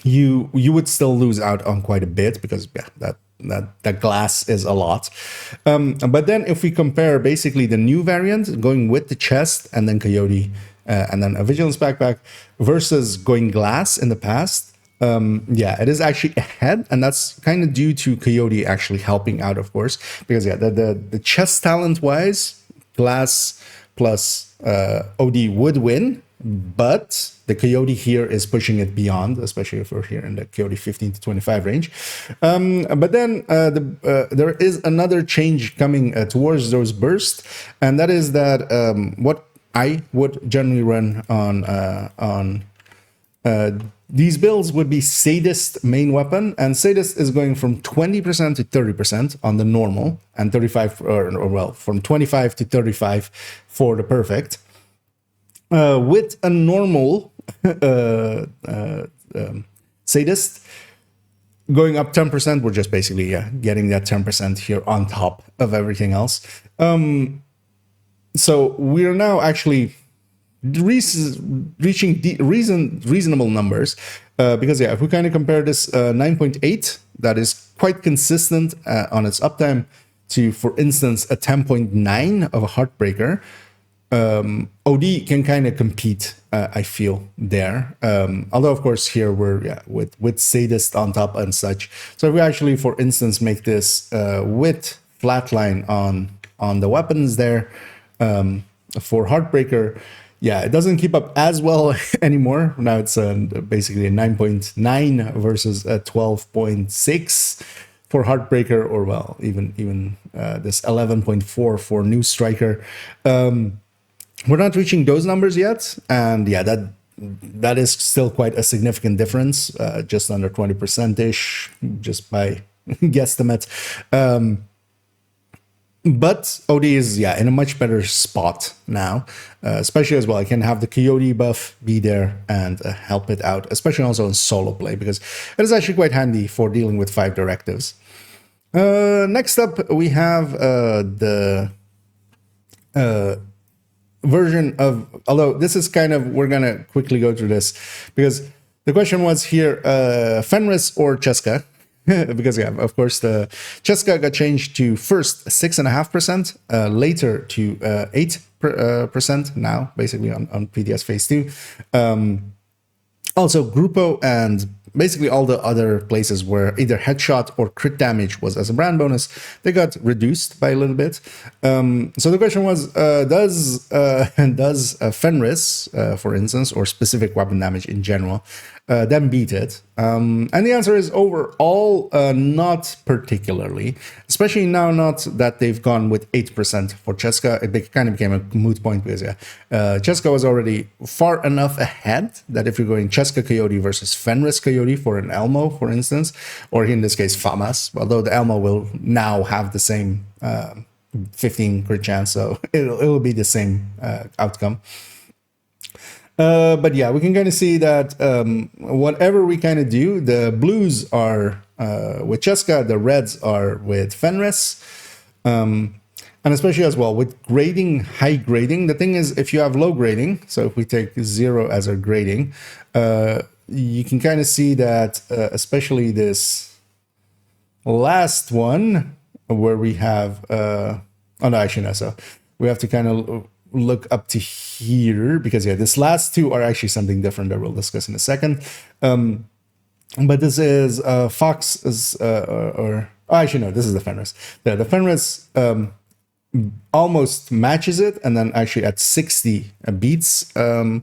you would still lose out on quite a bit because yeah, that glass is a lot. But then if we compare basically the new variant going with the chest and then Coyote and then a Vigilance backpack versus going glass in the past, yeah, it is actually ahead, and that's kind of due to Coyote actually helping out, of course, because yeah, the chest talent wise, glass plus OD would win, but the Coyote here is pushing it beyond, especially if we're here in the Coyote 15 to 25 range. But then there is another change coming towards those bursts, and that is that what I would generally run on these builds would be Sadist main weapon, and Sadist is going from 20% to 30% on the normal, and 35, or well, from 25 to 35 for the perfect. With a normal Sadist going up 10%, we're just basically getting that 10% here on top of everything else. So we are now actually reaching reasonable numbers because yeah, if we kind of compare this 9.8, that is quite consistent on its uptime, to, for instance, a 10.9 of a Heartbreaker. OD can kind of compete, I feel, there. Although, of course, here we're with Sadist on top and such. So if we actually, for instance, make this with Flatline on the weapons there for Heartbreaker, yeah, it doesn't keep up as well anymore. Now it's basically a 9.9 versus a 12.6 for Heartbreaker, or well, even this 11.4 for New Striker. We're not reaching those numbers yet, and yeah, that is still quite a significant difference, just under 20%-ish, just by guesstimate. But OD is, yeah, in a much better spot now, especially as well. I can have the Coyote buff be there and help it out, especially also in solo play, because it is actually quite handy for dealing with 5 directives. Next up, we have the version of, although this is kind of, we're going to quickly go through this, because the question was here, Fenris or Ceska? Because yeah, of course, the Ceska got changed to first 6.5%, later to 8% now, basically on PTS phase 2. Also, Grupo and basically all the other places where either headshot or crit damage was as a brand bonus, they got reduced by a little bit. So the question was, does Fenris, for instance, or specific weapon damage in general, then beat it? And the answer is overall, not particularly, especially now not that they've gone with 8% for Ceska. It kind of became a moot point because yeah, Ceska was already far enough ahead that if you're going Ceska Coyote versus Fenris Coyote for an Elmo, for instance, or in this case FAMAS, although the Elmo will now have the same 15 crit chance, so it'll be the same outcome. But yeah, we can kind of see that whatever we kind of do, the blues are with Ceska, the reds are with Fenris, and especially as well with grading, high grading. The thing is, if you have low grading, so if we take 0 as our grading, you can kind of see that, especially this last one where we have, oh no, actually no, so we have to kind of look up to here because yeah, this last two are actually something different that we'll discuss in a second. But this is Fox is or oh, actually no, this is the Fenris. Yeah, the Fenris almost matches it, and then actually at 60 beats the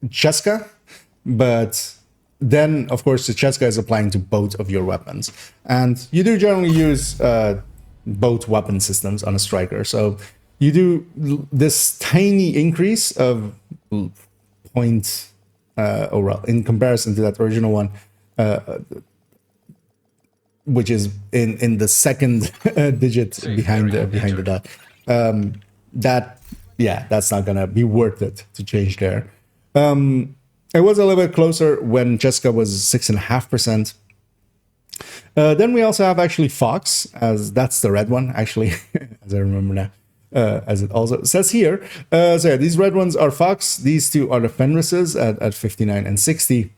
Ceska, but then, of course, the Ceska is applying to both of your weapons. And you do generally use both weapon systems on a striker. So you do this tiny increase of point, or well, in comparison to that original one, which is in the second digit behind the dot. That's not going to be worth it to change there. It was a little bit closer when Ceska was 6.5%. Then we also have actually Fox, as that's the red one, actually, as I remember now, as it also says here. So yeah, these red ones are Fox. These two are the Fenrises at 59 and 60.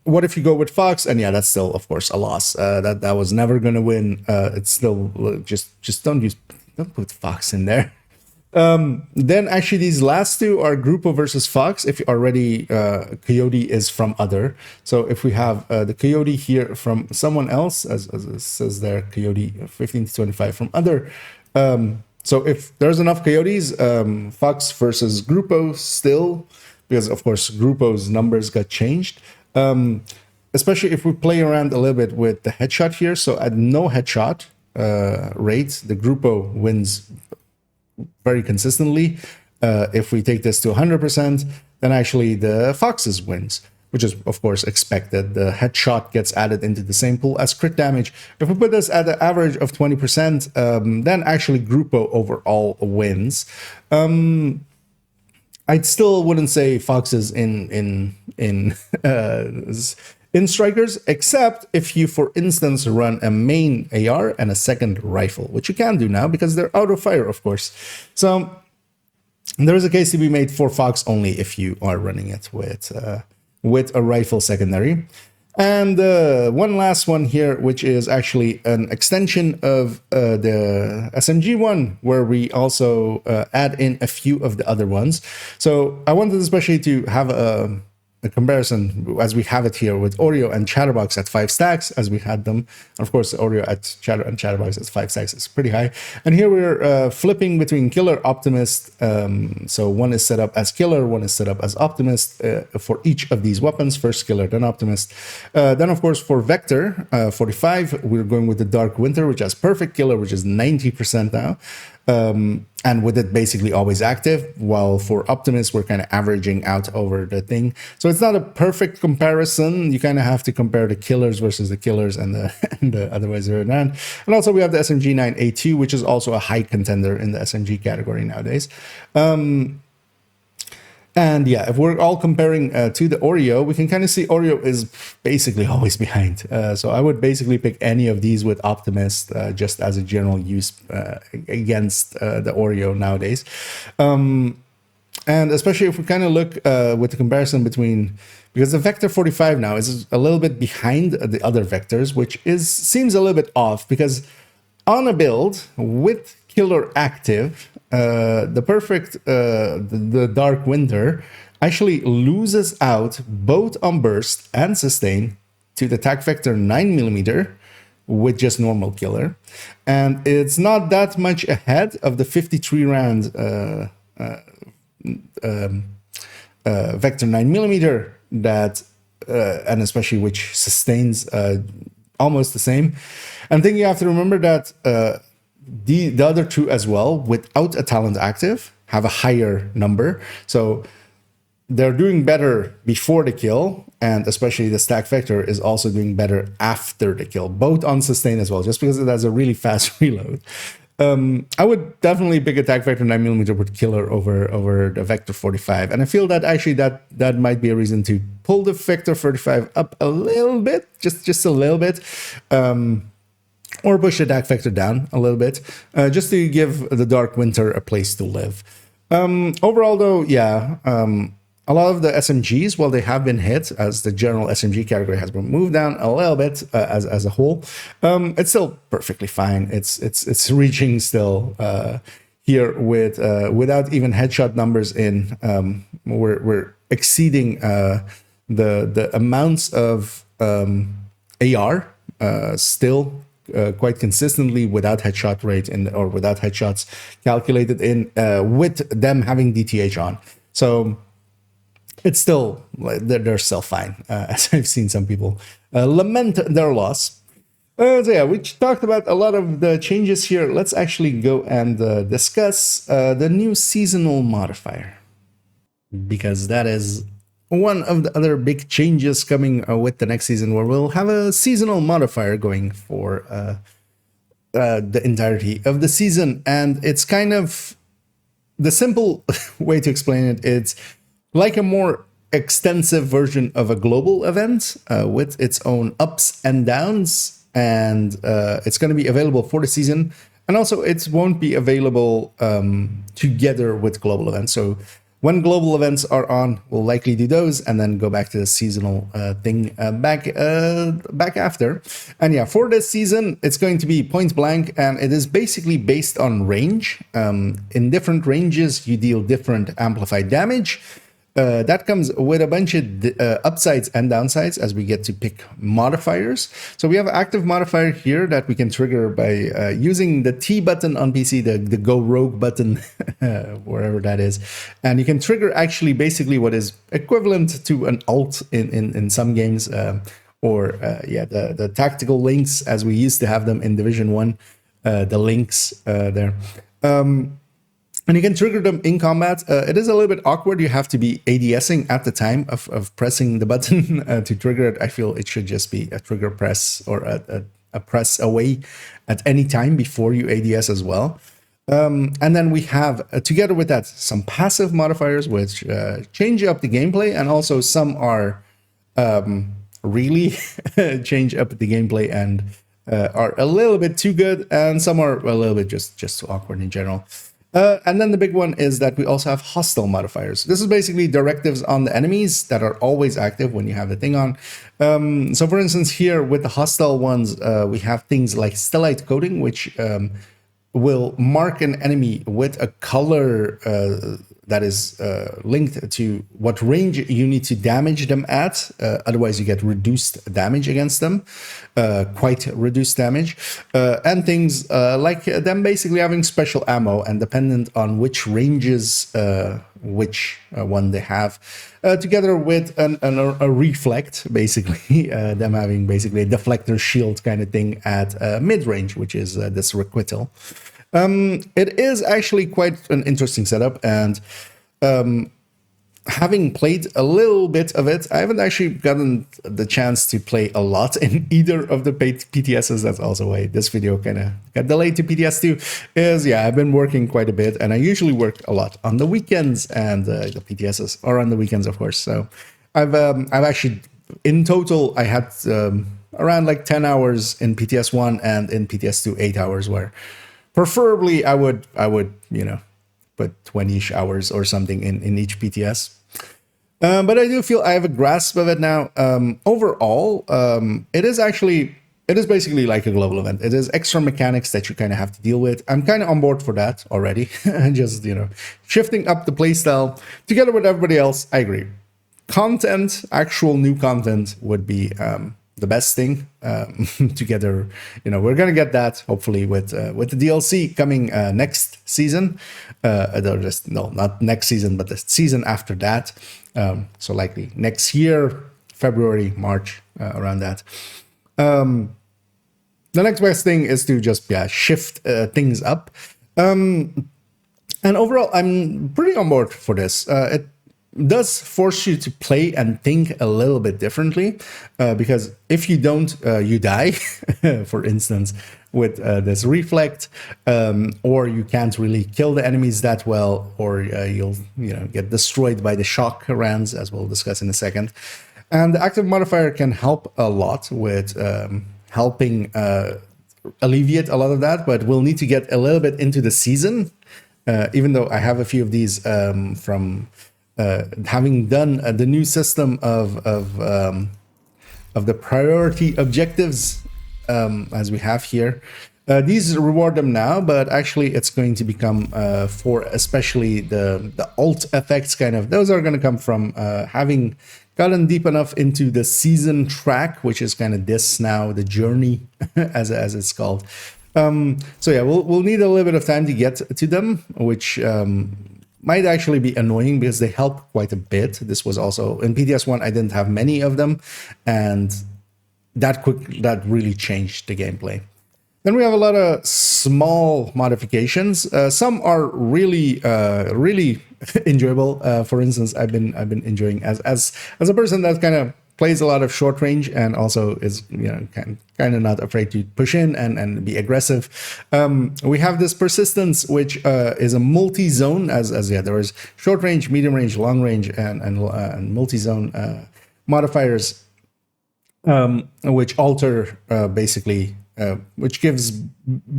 What if you go with Fox? And yeah, that's still, of course, a loss. That was never going to win. It's still just don't put Fox in there. Then actually these last two are Grupo versus Fox. If you already Coyote is from other. So if we have the Coyote here from someone else, as it says there, Coyote 15 to 25 from other. So if there's enough Coyotes, Fox versus Grupo still, because of course Grupo's numbers got changed. Especially if we play around a little bit with the headshot here. So at no headshot rate, the Grupo wins very consistently. If we take this to 100%, then actually the Foxes wins, which is of course expected. The headshot gets added into the same pool as crit damage. If we put this at an average of 20%, then actually Grupo overall wins. I still wouldn't say Foxes in strikers, except if you, for instance, run a main AR and a second rifle, which you can do now because they're out of fire, of course. So there is a case to be made for Fox only if you are running it with a rifle secondary. And one last one here, which is actually an extension of the SMG one, where we also add in a few of the other ones. So I wanted especially to have a comparison as we have it here with Oreo and Chatterbox at 5 stacks as we had them. Of course, Oreo at Chatter and Chatterbox at 5 stacks is pretty high. And here we're flipping between Killer, Optimist. So one is set up as Killer, one is set up as Optimist for each of these weapons. First Killer, then Optimist. Then of course for Vector 45, we're going with the Dark Winter, which has Perfect Killer, which is 90% now. And with it basically always active, while for Optimus, we're kind of averaging out over the thing. So it's not a perfect comparison. You kind of have to compare the Killers versus the Killers and the otherwise around. And also we have the SMG 9A2, which is also a high contender in the SMG category nowadays. And yeah, if we're all comparing to the Oreo, we can kind of see Oreo is basically always behind. So I would basically pick any of these with Optimist just as a general use against the Oreo nowadays. And especially if we kind of look with the comparison between, because the Vector 45 now is a little bit behind the other Vectors, which seems a little bit off, because on a build with Killer active, the Dark Winter actually loses out both on burst and sustain to the attack vector 9mm with just normal Killer, and it's not that much ahead of the 53 round vector 9mm that and especially which sustains almost the same. And I think you have to remember that the other two as well, without a talent active, have a higher number. So they're doing better before the kill, and especially the stack vector is also doing better after the kill, both on sustain as well, just because it has a really fast reload. I would definitely pick attack vector 9mm with Killer over the Vector 45. And I feel that actually that might be a reason to pull the Vector 45 up a little bit, just a little bit. Or push the attack vector down a little bit, just to give the Dark Winter a place to live. Overall, though, yeah, a lot of the SMGs, while they have been hit, as the general SMG category has been moved down a little bit as a whole, it's still perfectly fine. It's reaching still here with without even headshot numbers in. We're exceeding the amounts of AR still. Quite consistently without headshot rate or without headshots calculated in with them having DTH on. So it's still, they're still fine, as I've seen some people lament their loss. So yeah, we talked about a lot of the changes here. Let's actually go and discuss the new seasonal modifier, because that is one of the other big changes coming with the next season, where we'll have a seasonal modifier going for the entirety of the season. And it's kind of the simple way to explain it. It's like a more extensive version of a global event with its own ups and downs, and it's going to be available for the season. And also, it won't be available together with global events. So when global events are on, we'll likely do those and then go back to the seasonal thing back after. And yeah, for this season, it's going to be point blank, and it is basically based on range. In different ranges, you deal different amplified damage. That comes with a bunch of upsides and downsides as we get to pick modifiers. So we have an active modifier here that we can trigger by using the T button on PC, the Go Rogue button, wherever that is. And you can trigger actually basically what is equivalent to an alt in some games, or the tactical links as we used to have them in Division 1, the links there. And you can trigger them in combat. It is a little bit awkward. You have to be ADSing at the time of pressing the button to trigger it. I feel it should just be a trigger press or a press away at any time before you ADS as well. And then we have, together with that, some passive modifiers which change up the gameplay, and also some are really change up the gameplay and are a little bit too good, and some are a little bit just too awkward in general. And then the big one is that we also have hostile modifiers. This is basically directives on the enemies that are always active when you have the thing on. So for instance, here with the hostile ones, we have things like stellite coating, which will mark an enemy with a color that is linked to what range you need to damage them at. Otherwise, you get reduced damage against them, quite reduced damage. And things like them basically having special ammo, and dependent on which ranges, which one they have, together with a reflect, basically, them having basically a deflector shield kind of thing at mid-range, which is this requital. It is actually quite an interesting setup, and having played a little bit of it, I haven't actually gotten the chance to play a lot in either of the PTSs. That's also why this video kind of got delayed to PTS2, is, yeah, I've been working quite a bit, and I usually work a lot on the weekends, and the PTSs are on the weekends, of course. So I've actually, in total, I had around like 10 hours in PTS1, and in PTS2, 8 hours, where preferably I would, you know, put 20-ish hours or something in each PTS. But I do feel I have a grasp of it now. Overall, it is basically like a global event. It is extra mechanics that you kind of have to deal with. I'm kind of on board for that already. Just, you know, shifting up the playstyle together with everybody else. I agree. Content, actual new content would be the best thing. Together, you know, we're gonna get that hopefully with the DLC coming next season. Not next season, but the season after that. So likely next year, February, March, around that. The next best thing is to just shift things up. And overall, I'm pretty on board for this. It does force you to play and think a little bit differently, because if you don't, you die, for instance, with this reflect, or you can't really kill the enemies that well, or you'll get destroyed by the shock rounds, as we'll discuss in a second. And the active modifier can help a lot with helping alleviate a lot of that, but we'll need to get a little bit into the season, even though I have a few of these from having done the new system of the priority objectives, as we have here. These reward them now, but actually it's going to become for especially the alt effects kind of, those are going to come from having gotten deep enough into the season track, which is kind of this now, the journey as it's called. So yeah, we'll need a little bit of time to get to them, which might actually be annoying because they help quite a bit. This was also in PTS1, I didn't have many of them, and that really changed the gameplay. Then we have a lot of small modifications. Some are really enjoyable. For instance, I've been enjoying as a person that kind of plays a lot of short range and also is, you know, kind of not afraid to push in and be aggressive. We have this persistence, which is a multi-zone, as yeah, there is short range, medium range, long range, and multi-zone modifiers, which alter basically. Which gives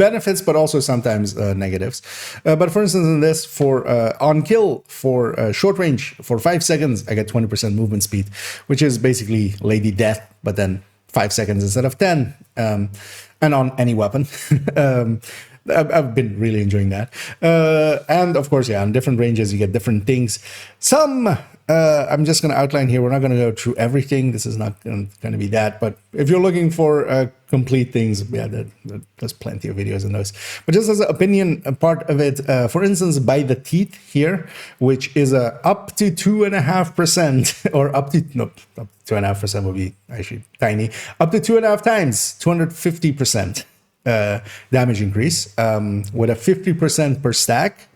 benefits, but also sometimes negatives. But for instance, in this, for on kill, for short range, for 5 seconds, I get 20% movement speed, which is basically Lady Death, but then 5 seconds instead of 10, and on any weapon. I've been really enjoying that. And of course, yeah, on different ranges, you get different things. Some, I'm just going to outline here. We're not going to go through everything. This is not going to be that. But if you're looking for complete things, yeah, there's plenty of videos on those. But just as an opinion, a part of it, for instance, by the teeth here, which is up to 2.5%, or up to 2.5% would be actually tiny, up to 2.5 times, 250%. Damage increase with a 50% per stack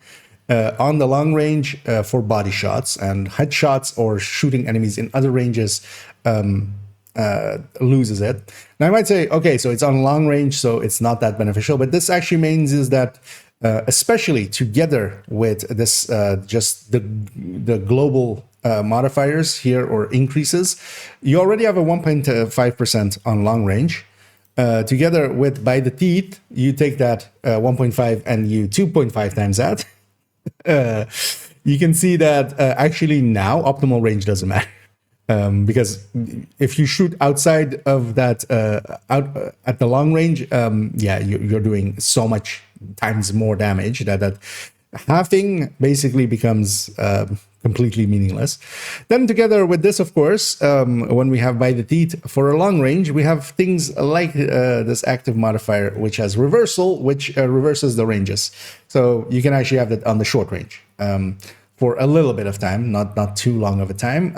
on the long range for body shots, and headshots or shooting enemies in other ranges loses it. Now I might say, okay, so it's on long range, so it's not that beneficial, but this actually means is that especially together with this just the global modifiers here or increases, you already have a 1.5% on long range. Together with by the teeth, you take that 1.5 and you 2.5 times that. You can see that actually now optimal range doesn't matter. Because if you shoot outside of that, out at the long range, yeah, you're doing so much times more damage that halving basically becomes completely meaningless. Then together with this, of course, when we have by the teeth for a long range, we have things like this active modifier, which has reversal, which reverses the ranges. So you can actually have that on the short range for a little bit of time, not too long of a time.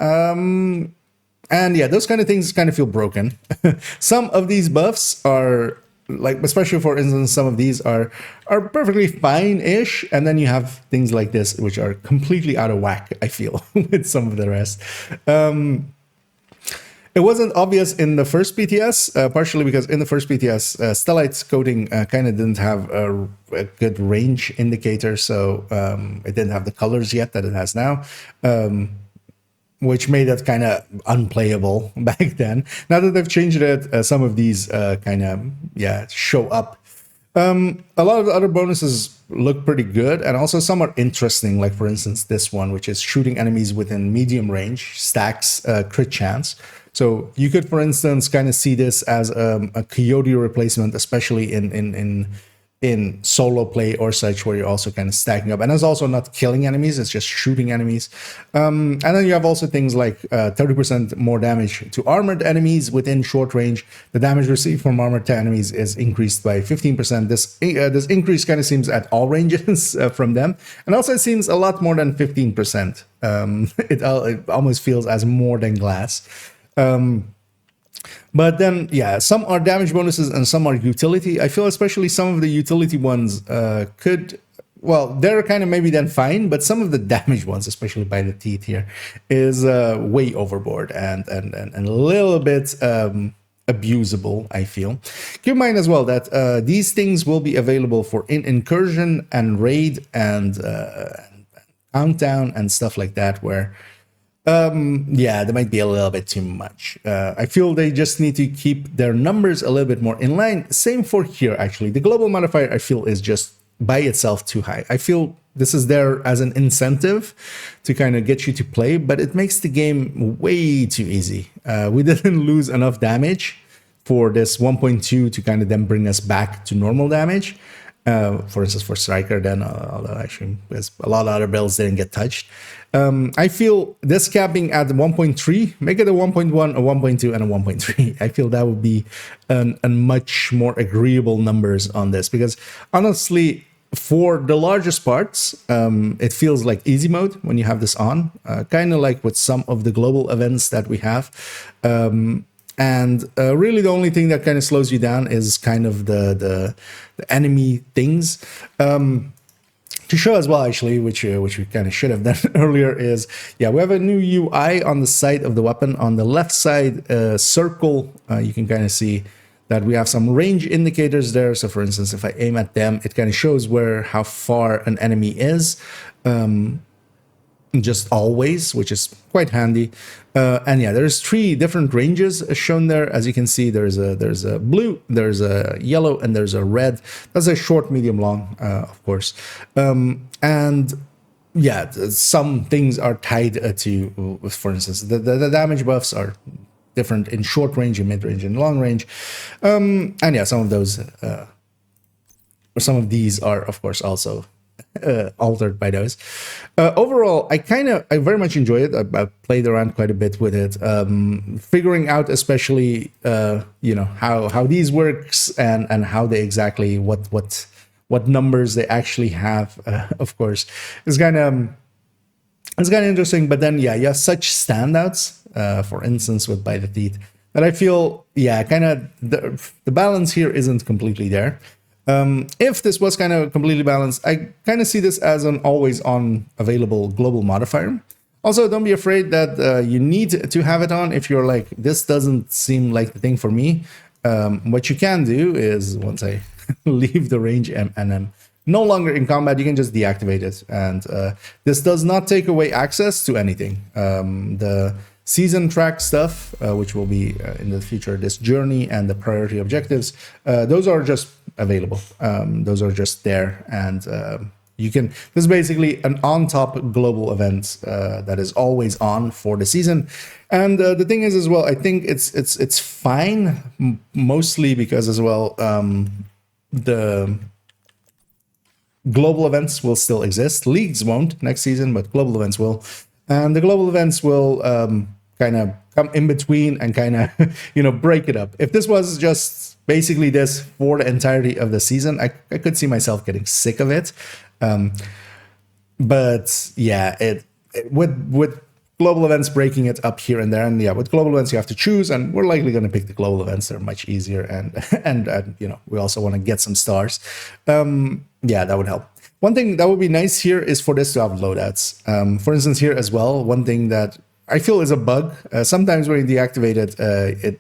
And yeah, those kind of things kind of feel broken. Some of these buffs are, like, especially for instance, some of these are perfectly fine-ish, and then you have things like this which are completely out of whack, I feel, with some of the rest. It wasn't obvious in the first PTS, partially because in the first PTS, Stellite's coating kind of didn't have a good range indicator, so it didn't have the colors yet that it has now. Which made it kind of unplayable back then. Now that they've changed it, some of these kind of, yeah, show up. A lot of the other bonuses look pretty good, and also some are interesting, like for instance this one, which is shooting enemies within medium range, stacks crit chance. So you could, for instance, kind of see this as a coyote replacement, especially in solo play or such, where you're also kind of stacking up, and it's also not killing enemies, it's just shooting enemies. And then you have also things like 30% more damage to armored enemies within short range. The damage received from armored to enemies is increased by 15%. This increase kind of seems at all ranges from them, and also it seems a lot more than 15%. It almost feels as more than glass. But then, yeah, some are damage bonuses and some are utility. I feel especially some of the utility ones well, they're kind of maybe then fine, but some of the damage ones, especially by the teeth here, is way overboard and a little bit abusable, I feel. Keep in mind as well that these things will be available for incursion and raid and countdown and stuff like that, where yeah, there might be a little bit too much. I feel they just need to keep their numbers a little bit more in line. Same for here, actually. The global modifier, I feel, is just by itself too high. I feel this is there as an incentive to kind of get you to play, but it makes the game way too easy. We didn't lose enough damage for this 1.2 to kind of then bring us back to normal damage. For instance, for Striker, then although actually there's a lot of other builds didn't get touched. I feel this capping at 1.3, make it a 1.1, a 1.2, and a 1.3. I feel that would be a much more agreeable numbers on this, because honestly, for the largest parts, it feels like easy mode when you have this on, kind of like with some of the global events that we have. And really the only thing that kind of slows you down is kind of the enemy things. to show as well, actually, which we kind of should have done earlier, is yeah, we have a new UI on the side of the weapon. On the left side circle, you can kind of see that we have some range indicators there. So for instance, if I aim at them, it kind of shows how far an enemy is, just always, which is quite handy. And yeah, there's 3 different ranges shown there. As you can see, there's a blue, there's a yellow, and there's a red. That's a short, medium, long, of course. And yeah, some things are tied to, for instance, the damage buffs are different in short range, in mid range, and long range. And yeah, some of those, or some of these are, of course, also altered by those. Overall, I very much enjoy it. I played around quite a bit with it, figuring out especially you know, how these works and how they exactly what numbers they actually have. Of course, it's kind of interesting. But then yeah, you have such standouts. For instance, with By the Teeth, that I feel yeah, kind of the balance here isn't completely there. If this was kind of completely balanced, I kind of see this as an always on available global modifier. Also, don't be afraid that you need to have it on if you're like, this doesn't seem like the thing for me. What you can do is, once I leave the range and I'm no longer in combat, you can just deactivate it. And this does not take away access to anything. The season track stuff, which will be in the future, this journey and the priority objectives, those are just available. Those are just there, and you can. This is basically an on-top global event that is always on for the season. And the thing is, as well, I think it's fine, mostly because as well, the global events will still exist. Leagues won't next season, but global events will, and the global events will kind of come in between and kind of you know, break it up. If this was just basically this for the entirety of the season, I could see myself getting sick of it. But yeah, it with global events breaking it up here and there, and yeah, with global events you have to choose, and we're likely going to pick the global events. They're much easier, and and you know, we also want to get some stars. Yeah, that would help. One thing that would be nice here is for this to have loadouts. For instance, here as well, one thing that I feel is a bug. Sometimes when you deactivate it,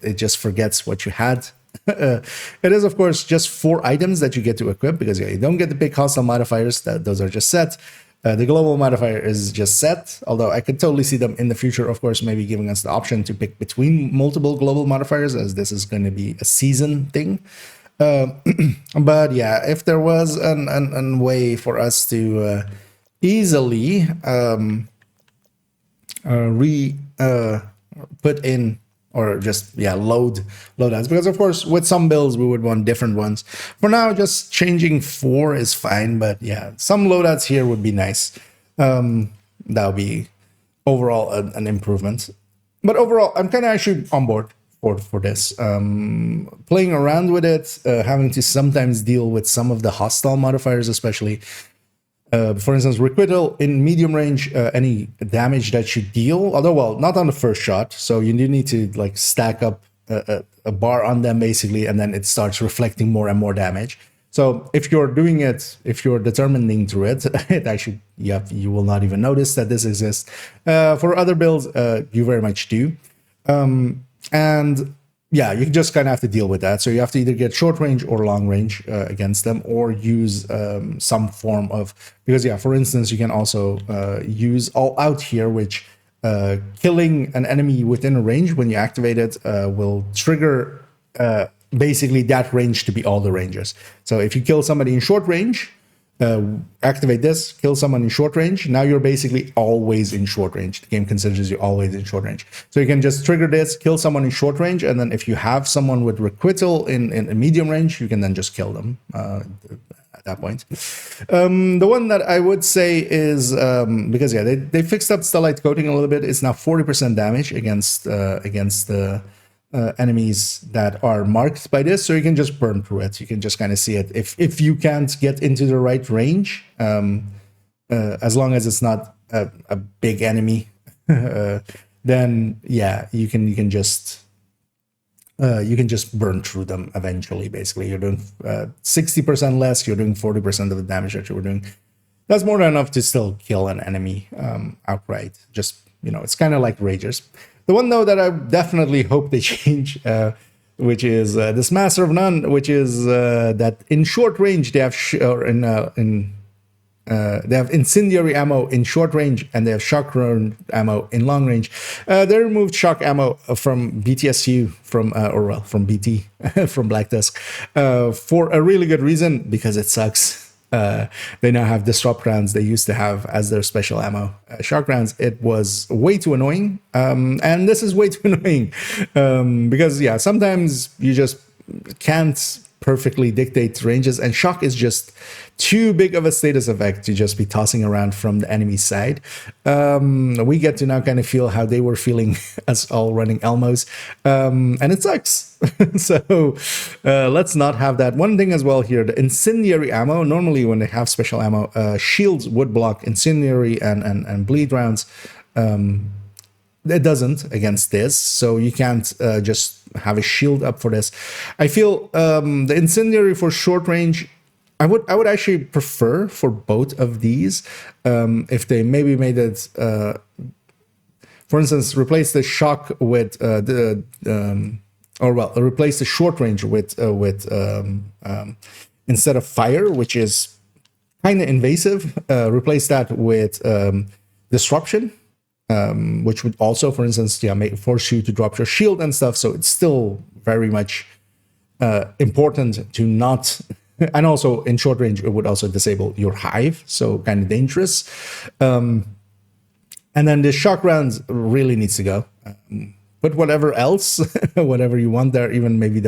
it just forgets what you had. It is, of course, just 4 items that you get to equip, because yeah, you don't get the big hostile modifiers. Those are just set. The global modifier is just set, although I could totally see them in the future, of course, maybe giving us the option to pick between multiple global modifiers, as this is going to be a season thing. But yeah, if there was an way for us to easily put in, or just yeah, loadouts, because of course with some builds we would want different ones. For now, just changing 4 is fine, but yeah, some loadouts here would be nice. That would be overall an improvement. But overall, I'm kind of actually on board for this. Playing around with it, having to sometimes deal with some of the hostile modifiers, especially. For instance, requital in medium range, any damage that you deal, although, well, not on the first shot, so you do need to like stack up a bar on them basically, and then it starts reflecting more and more damage. So if you're doing it, if you're determining through it, it actually, you will not even notice that this exists. For other builds, you very much do. And yeah, you just kind of have to deal with that. So you have to either get short range or long range against them, or use some form of, because yeah, for instance, you can also use all out here, which killing an enemy within a range when you activate it will trigger basically that range to be all the ranges. So if you kill somebody in short range, activate this, kill someone in short range, now you're basically always in short range. The game considers you always in short range. So you can just trigger this, kill someone in short range, and then if you have someone with requital in a medium range, you can then just kill them at that point. The one that I would say is, because yeah, they fixed up Stellite Coating a little bit, it's now 40% damage against the enemies that are marked by this, so you can just burn through it. You can just kind of see it. If you can't get into the right range, as long as it's not a big enemy, then yeah, you can just burn through them eventually. Basically, you're doing 60% less. You're doing 40% of the damage that you were doing. that's more than enough to still kill an enemy outright. Just, you know, it's kind of like Ragers. The one, though, that I definitely hope they change, which is this Master of None, which is that in short range they have they have incendiary ammo in short range, and they have shock round ammo in long range. They removed shock ammo from BTSU, from BT, from Black Dusk, for a really good reason, because it sucks. They now have disrupt rounds they used to have as their special ammo. Shock rounds, it was way too annoying, and this is way too annoying, because yeah, sometimes you just can't perfectly dictate ranges, and shock is just too big of a status effect to just be tossing around from the enemy side. We get to now kind of feel how they were feeling us all running Elmos, and it sucks. So let's not have that. One thing as well here, the incendiary ammo, normally when they have special ammo, shields would block incendiary and bleed rounds. It doesn't against this, so you can't just have a shield up for this. I feel the incendiary for short range, I would actually prefer for both of these, if they maybe made it, for instance, replace the shock with replace the short range with instead of fire, which is kind of invasive, replace that with disruption. Which would also, for instance, force you to drop your shield and stuff. So it's still very much important to not, and also in short range, it would also disable your hive. So kind of dangerous. And then the shock rounds really needs to go. But whatever else, whatever you want there, even maybe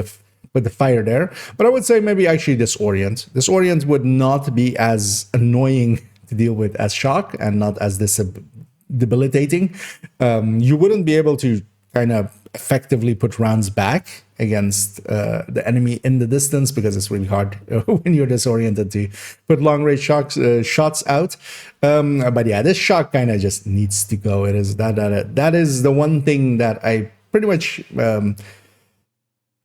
with the fire there. But I would say maybe actually disorient. Disorient would not be as annoying to deal with as shock, and not as debilitating. You wouldn't be able to kind of effectively put rounds back against the enemy in the distance, because it's really hard when you're disoriented to put long range shots out. But yeah, this shock kind of just needs to go. It is that is the one thing that I pretty much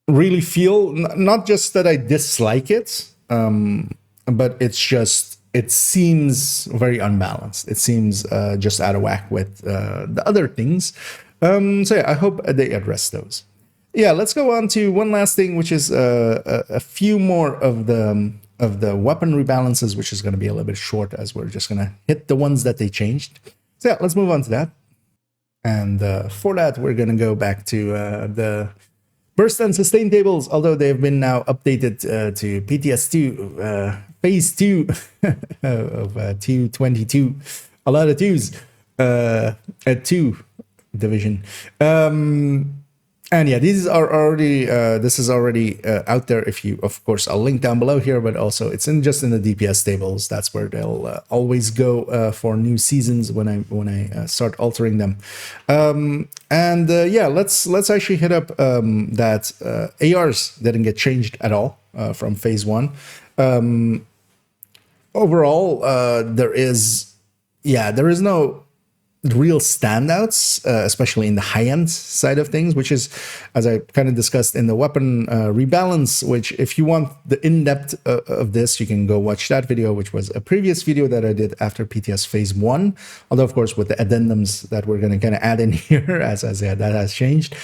really feel, not just that I dislike it, but it's just, it seems very unbalanced. It seems just out of whack with the other things. So yeah, I hope they address those. Yeah, let's go on to one last thing, which is a few more of the weapon rebalances, which is going to be a little bit short, as we're just going to hit the ones that they changed. So yeah, let's move on to that. And for that, we're going to go back to the burst and sustain tables, although they've been now updated to PTS2, phase 2 of TU22. A lot of twos at 2 division. And yeah, these are already, this is already out there. If you, of course, I'll link down below here, but also it's just in the DPS tables. That's where they'll always go for new seasons when I start altering them. Yeah, let's actually hit up that ARs didn't get changed at all from phase 1. Overall, there is no real standouts, especially in the high-end side of things, which is, as I kind of discussed in the weapon rebalance, which if you want the in-depth of this, you can go watch that video, which was a previous video that I did after PTS phase 1, although of course with the addendums that we're going to kind of add in here, as yeah, that has changed.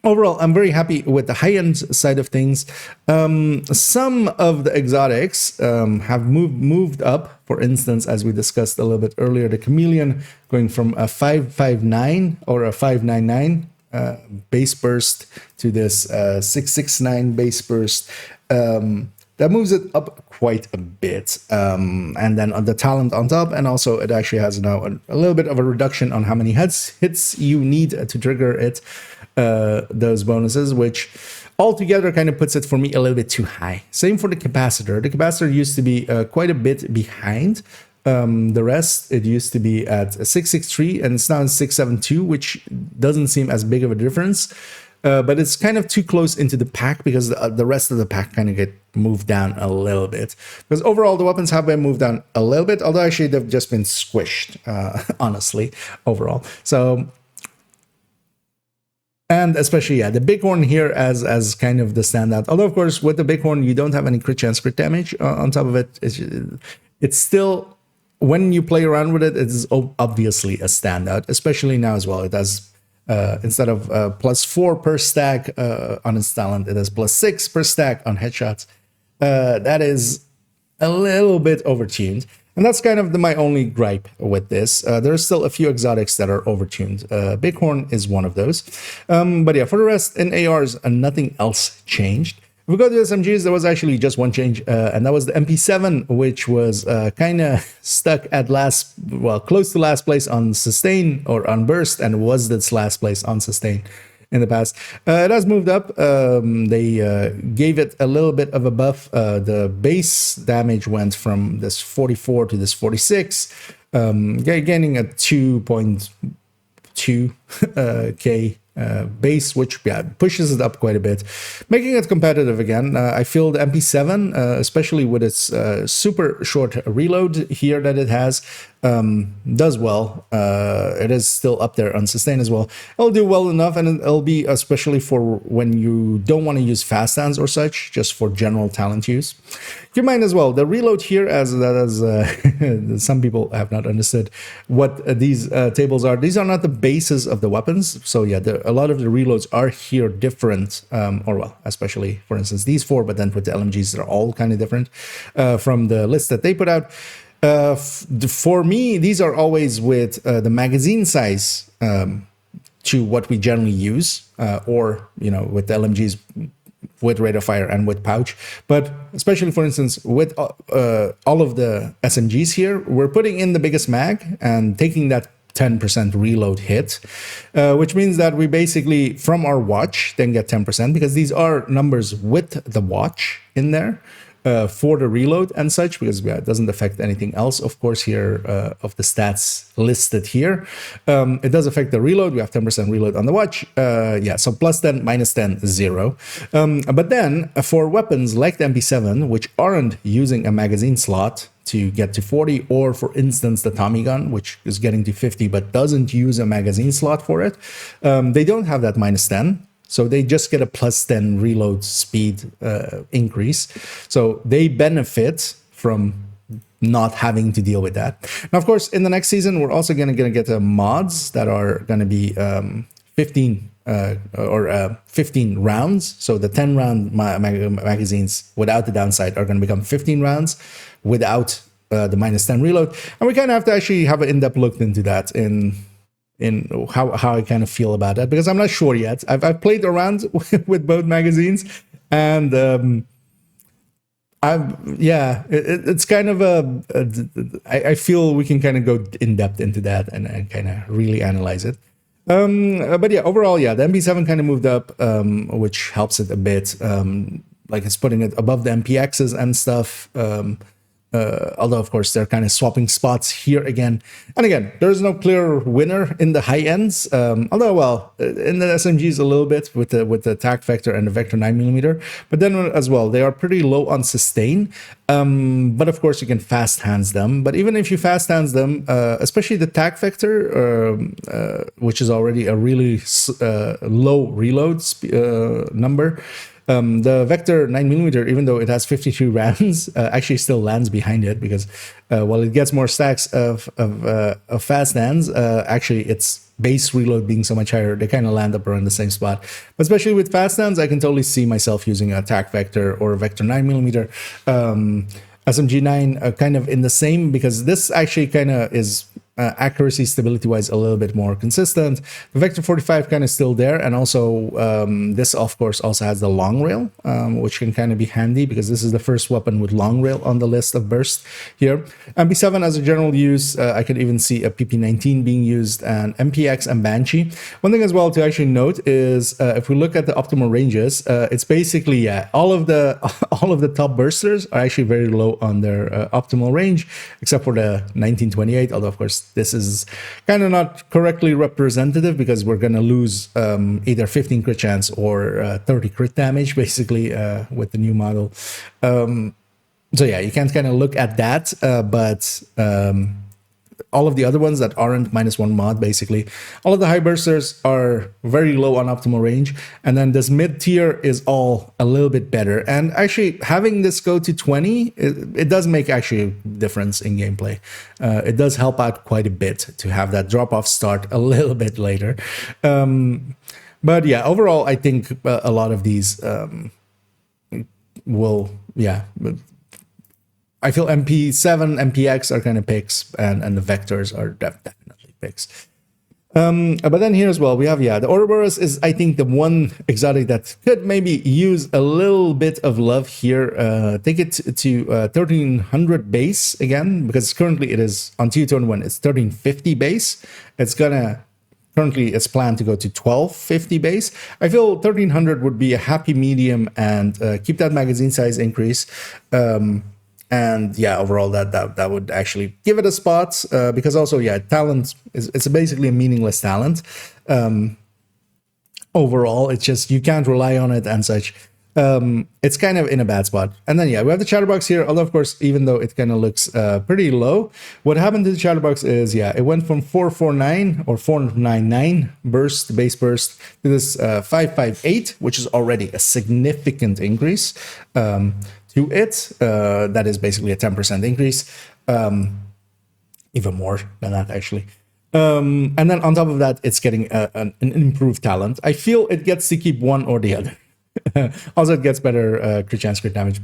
Overall, I'm very happy with the high-end side of things. Some of the exotics have moved up. For instance, as we discussed a little bit earlier, the Chameleon going from a 559 or a 599 base burst to this 669 base burst. That moves it up quite a bit. And then on the talent on top, and also it actually has now a little bit of a reduction on how many hits you need to trigger it. Those bonuses, which altogether kind of puts it for me a little bit too high. Same for the capacitor. The capacitor used to be quite a bit behind the rest. It used to be at 663 and it's now at 672, which doesn't seem as big of a difference. But it's kind of too close into the pack, because the rest of the pack kind of get moved down a little bit. Because overall, the weapons have been moved down a little bit, although actually they've just been squished, honestly, overall. So, and especially, yeah, the Bighorn here as kind of the standout. Although, of course, with the Bighorn, you don't have any crit chance crit damage on top of it. it's still, when you play around with it, it is obviously a standout, especially now as well. It has, instead of +4 per stack on its talent, it has +6 per stack on headshots. That is a little bit overtuned. And that's kind of my only gripe with this. There's still a few exotics that are overtuned. Bighorn is one of those. But yeah, for the rest, in ARs, nothing else changed. If we go to SMGs, there was actually just one change, and that was the MP7, which was kind of stuck at close to last place on sustain or on burst, and was its last place on sustain in the past. It has moved up. They gave it a little bit of a buff. The base damage went from this 44 to this 46, gaining a 2.2k base, which pushes it up quite a bit, making it competitive again. I feel the MP7, especially with its super short reload here that it has, does well. It is still up there on sustain as well. It'll do well enough, and it'll be especially for when you don't want to use fast hands or such, just for general talent use. Keep in mind as well, the reload here, as some people have not understood what these tables are. These are not the bases of the weapons. So yeah, a lot of the reloads are here different, especially for instance these four, but then with the LMGs, they're all kind of different from the list that they put out. For me, these are always with the magazine size to what we generally use, or with the LMGs with rate of fire and with pouch. But especially, for instance, with all of the SMGs here, we're putting in the biggest mag and taking that 10% reload hit, which means that we basically, from our watch, then get 10%, because these are numbers with the watch in there. For the reload and such, because it doesn't affect anything else, of course, here of the stats listed here. It does affect the reload. We have 10% reload on the watch. So +10, -10, 0. But then for weapons like the MP7, which aren't using a magazine slot to get to 40, or for instance the Tommy gun, which is getting to 50 but doesn't use a magazine slot for it, they don't have that -10. So they just get a +10 reload speed increase. So they benefit from not having to deal with that. Now, of course, in the next season, we're also going to get mods that are going to be 15 rounds. So the 10 round magazines without the downside are going to become 15 rounds without the -10 reload. And we kind of have to actually have an in-depth look into that in how I kind of feel about that, because I'm not sure yet. I've played around with both magazines, and it's kind of I feel we can kind of go in depth into that and kind of really analyze it. But yeah, overall, the MP7 kind of moved up, which helps it a bit. Like it's putting it above the MPXs and stuff. Although, of course, they're kind of swapping spots here again. And again, there's no clear winner in the high ends. Although, well, in the SMGs a little bit with the attack vector and the vector 9mm. But then as well, they are pretty low on sustain. But of course, you can fast hands them. But even if you fast hands them, especially the attack vector, which is already a really low reload number, the vector 9mm, even though it has 52 rounds, actually still lands behind it, because while it gets more stacks of fast hands, actually its base reload being so much higher, they kind of land up around the same spot. But especially with fast hands, I can totally see myself using an attack vector or a vector 9mm. SMG 9 kind of in the same, because this actually kind of is accuracy, stability wise, a little bit more consistent. The Vector 45 kind of still there, and also this of course also has the long rail, which can kind of be handy, because this is the first weapon with long rail on the list of burst here. MP7 as a general use, I could even see a PP19 being used, and MPX and Banshee. One thing as well to actually note is if we look at the optimal ranges, it's basically all of the top bursters are actually very low on their optimal range, except for the 1928, although of course this is kind of not correctly representative, because we're going to lose either 15 crit chance or 30 crit damage, basically, with the new model. So yeah, you can't kind of look at that, but all of the other ones that aren't -1 mod, basically. All of the high bursters are very low on optimal range. And then this mid tier is all a little bit better. And actually having this go to 20, it does make actually a difference in gameplay. It does help out quite a bit to have that drop off start a little bit later. But yeah, overall, I think a lot of these will, yeah. I feel MP7, MPX are kind of picks, and the vectors are definitely picks. But then here as well, we have, yeah, the Ouroboros is, I think, the one exotic that could maybe use a little bit of love here. Take it to 1300 base again, because currently it is on TU21, it's 1350 base. It's gonna, currently it's planned to go to 1250 base. I feel 1300 would be a happy medium and keep that magazine size increase. And yeah, overall that would actually give it a spot, because also, yeah, talent is, it's basically a meaningless talent. Overall, it's just, you can't rely on it and such. It's kind of in a bad spot. And then, yeah, we have the chatterbox here, although of course, even though it kind of looks pretty low, what happened to the chatterbox is, yeah, it went from 449 or 499 burst, base burst, to this 558, which is already a significant increase. To it, that is basically a 10% increase, even more than that actually. And then on top of that, it's getting an improved talent. I feel it gets to keep one or the other. Also, it gets better crit chance, crit damage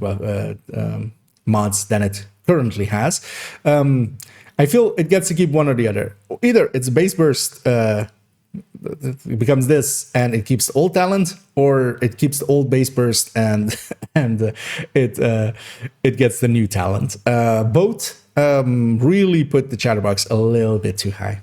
mods than it currently has. I feel it gets to keep one or the other. Either it's base burst, it becomes this and it keeps the old talent, or it keeps the old base burst and it gets the new talent. Both really put the chatterbox a little bit too high.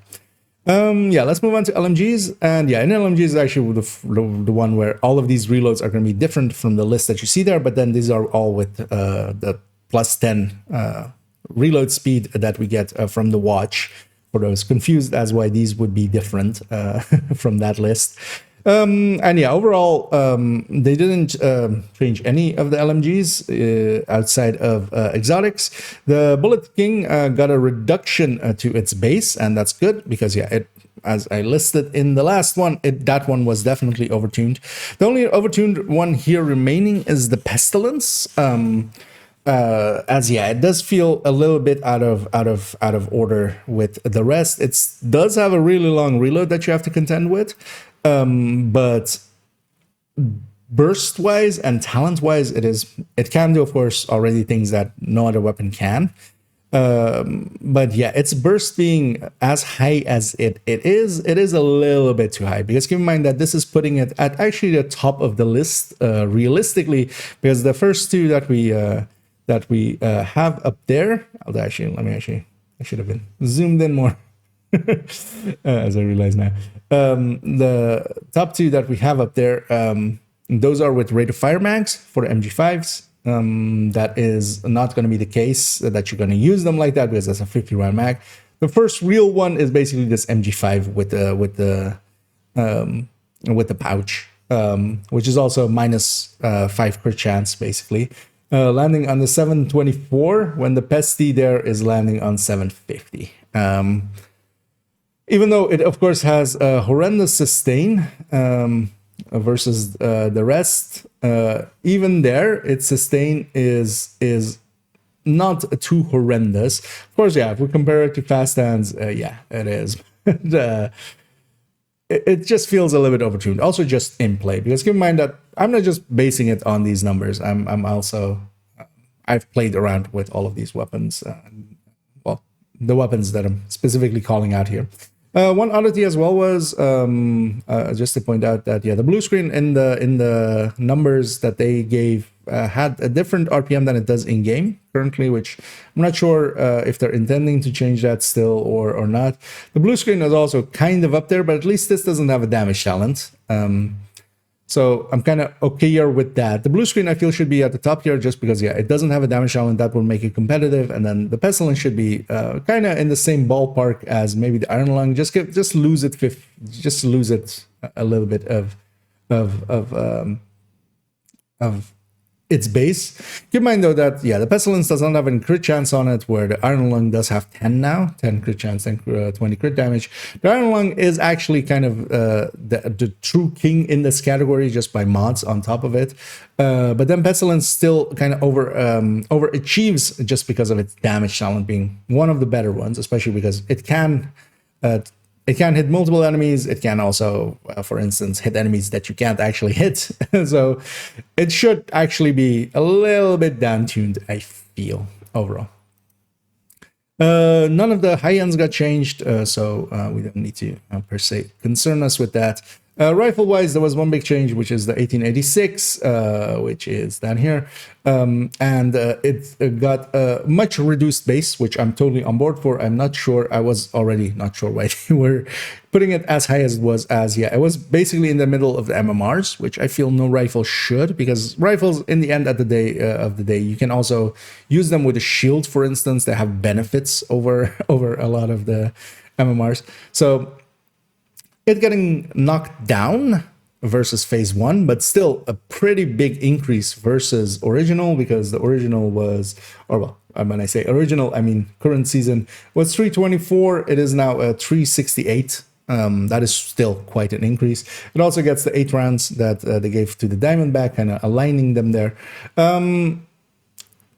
Yeah, let's move on to LMGs. And yeah, in LMGs is actually the one where all of these reloads are going to be different from the list that you see there, but then these are all with the +10 reload speed that we get from the watch. For those confused as why these would be different from that list. And yeah, overall, they didn't change any of the LMGs outside of exotics. The Bullet King got a reduction to its base, and that's good because, yeah, it, as I listed in the last one, that one was definitely overtuned. The only overtuned one here remaining is the Pestilence. As yeah, it does feel a little bit out of order with the rest. It does have a really long reload that you have to contend with, but burst wise and talent wise, it can do, of course, already things that no other weapon can. But yeah, its burst being as high as it is a little bit too high, because keep in mind that this is putting it at actually the top of the list realistically, because the first two that we have up there, I should have been zoomed in more as I realize now. The top two that we have up there, those are with rate of fire mags for the MG5s. That is not going to be the case that you're going to use them like that, because that's a 50 round mag. The first real one is basically this MG5 with the pouch, which is also -5 crit chance basically. Landing on the 724 when the Pesty there is landing on 750. Even though it, of course, has a horrendous sustain versus the rest, even there, its sustain is not too horrendous. Of course, yeah, if we compare it to fast hands, yeah, it is. It just feels a little bit overtuned. Also, just in play, because keep in mind that I'm not just basing it on these numbers. I'm also I've played around with all of these weapons. Well, the weapons that I'm specifically calling out here. One oddity as well was just to point out that, yeah, the blue screen in the numbers that they gave had a different RPM than it does in game currently, which I'm not sure if they're intending to change that still or not. The blue screen is also kind of up there, but at least this doesn't have a damage talent. So I'm kind of okayer with that. The blue screen I feel should be at the top here, just because, yeah, it doesn't have a damage talent that will make it competitive. And then the Pestilence should be kind of in the same ballpark as maybe the Iron Lung. Just lose it a little bit of its base. Keep in mind though that the Pestilence does not have any crit chance on it, where the Iron Lung does have 10 now, 10 crit chance, 20 crit damage. The Iron Lung is actually kind of the true king in this category, just by mods on top of it. But then Pestilence still kind of overachieves just because of its damage talent being one of the better ones, especially because it can hit multiple enemies. It can also, for instance, hit enemies that you can't actually hit. So it should actually be a little bit down-tuned, I feel, overall. None of the high ends got changed, so we don't need to, per se, concern us with that. Rifle-wise, there was one big change, which is the 1886, which is down here. And it got a much reduced base, which I'm totally on board for. I'm not sure. I was already not sure why they were putting it as high as it was, it was basically in the middle of the MMRs, which I feel no rifle should, because rifles, in the end of the day, you can also use them with a shield, for instance. They have benefits over a lot of the MMRs. So it getting knocked down versus phase 1, but still a pretty big increase versus original, because the original was, or well, when I say original, I mean current season, was 324. It is now 368. That is still quite an increase. It also gets the 8 rounds that they gave to the Diamondback, kind of aligning them there.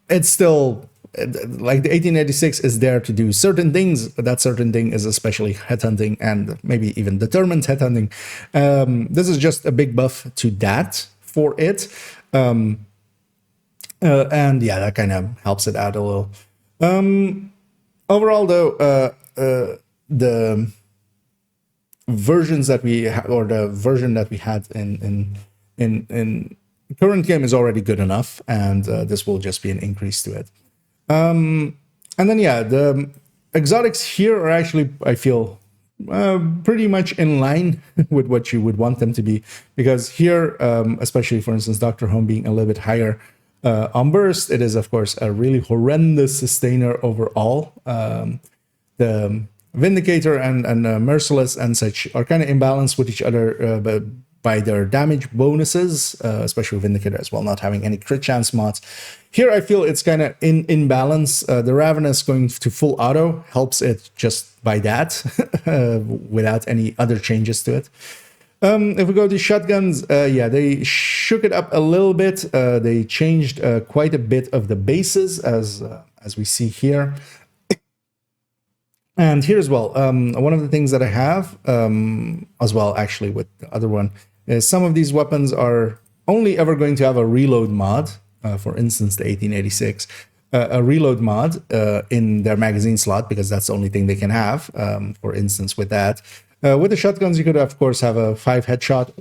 It's still, like the 1886 is there to do certain things. That certain thing is especially headhunting and maybe even determined headhunting. This is just a big buff to that for it. And that kind of helps it out a little. Overall though, the versions that we or the version that we had in current game is already good enough, and this will just be an increase to it. And then the exotics here are actually, I feel, pretty much in line with what you would want them to be, because here, especially for instance, Dr. Home being a little bit higher on burst, it is of course a really horrendous sustainer overall. The Vindicator and Merciless and such are kind of imbalanced with each other, but by their damage bonuses, especially Vindicator as well, not having any crit chance mods. Here I feel it's kind of in balance. The Ravenous going to full auto helps it just by that, without any other changes to it. If we go to shotguns, they shook it up a little bit. They changed quite a bit of the bases, as we see here. And here as well, one of the things that I have, as well actually with the other one, is some of these weapons are only ever going to have a reload mod. For instance, the 1886, a reload mod in their magazine slot, because that's the only thing they can have, for instance, with that. With the shotguns, you could, of course, have a 5 headshot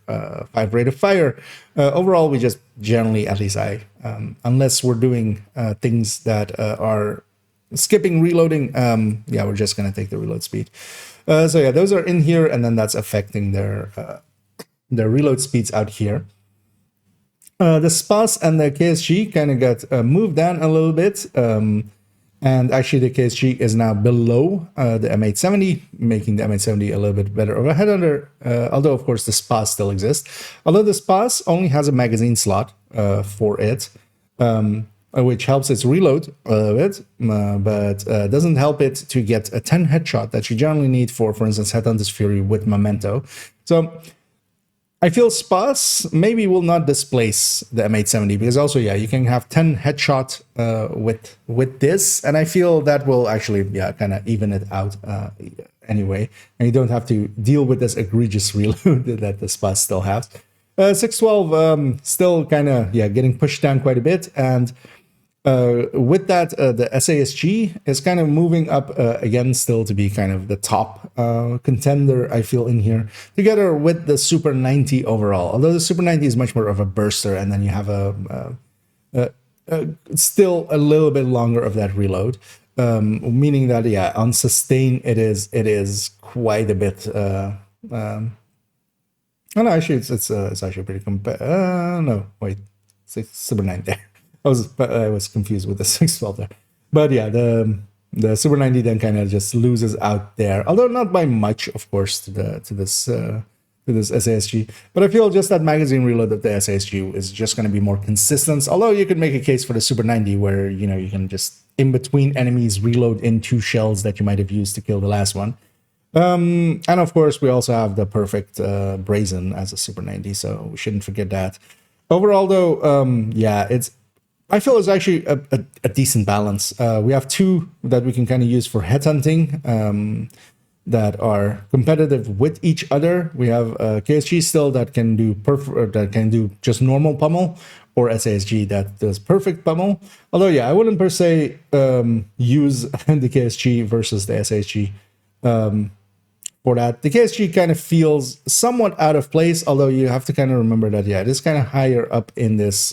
or 5 rate of fire. Overall, we just generally, at least I, unless we're doing things that are skipping reloading, we're just going to take the reload speed. So those are in here, and then that's affecting their reload speeds out here. The SPAS and the KSG kind of got moved down a little bit, and actually the KSG is now below the M870, making the M870 a little bit better of a headhunter, although of course the SPAS still exists. Although the SPAS only has a magazine slot for it, which helps its reload a little bit, but doesn't help it to get a 10 headshot that you generally need for instance, Headhunter's Fury with Memento. So I feel SPAS maybe will not displace the M870, because also, you can have 10 headshot with this, and I feel that will actually, kind of even it out anyway, and you don't have to deal with this egregious reload that the SPAS still has. 612 still kind of, getting pushed down quite a bit, and with that, the SASG is kind of moving up again, still to be kind of the top contender, I feel, in here, together with the Super 90 overall. Although the Super 90 is much more of a burster, and then you have still a little bit longer of that reload, meaning that on sustain it is quite a bit. Oh no, actually it's actually pretty no, wait, Super 9 there. I was confused with the 612 there. But the Super 90 then kind of just loses out there, although not by much, of course, to this SASG. But I feel just that magazine reload of the SASG is just going to be more consistent. Although you could make a case for the Super 90 where, you know, you can just in between enemies reload in 2 shells that you might have used to kill the last one. And of course, we also have the perfect brazen as a Super 90, so we shouldn't forget that. Overall, though, yeah, I feel it's actually a decent balance. We have 2 that we can kind of use for headhunting that are competitive with each other. We have KSG still that can do just normal pummel, or SASG that does perfect pummel. Although, yeah, I wouldn't per se use the KSG versus the SASG. For that, the KSG kind of feels somewhat out of place, although you have to kind of remember that, yeah, it is kind of higher up in this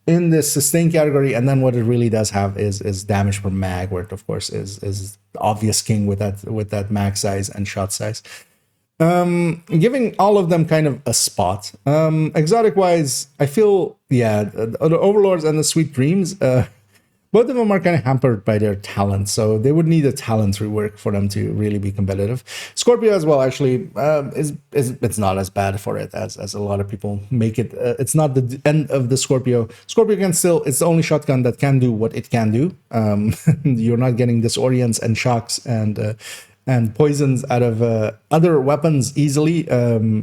sustain category, and then what it really does have is damage per mag, where it of course is the obvious king with that mag size and shot size. Giving all of them kind of a spot. Exotic wise, I feel, yeah, the Overlords and the Sweet Dreams, both of them are kind of hampered by their talent, so they would need a talent rework for them to really be competitive. Scorpio as well, actually, it's not as bad for it as a lot of people make it. It's not the end of the Scorpio. Scorpio can still, it's the only shotgun that can do what it can do. You're not getting disorients and shocks and poisons out of other weapons easily,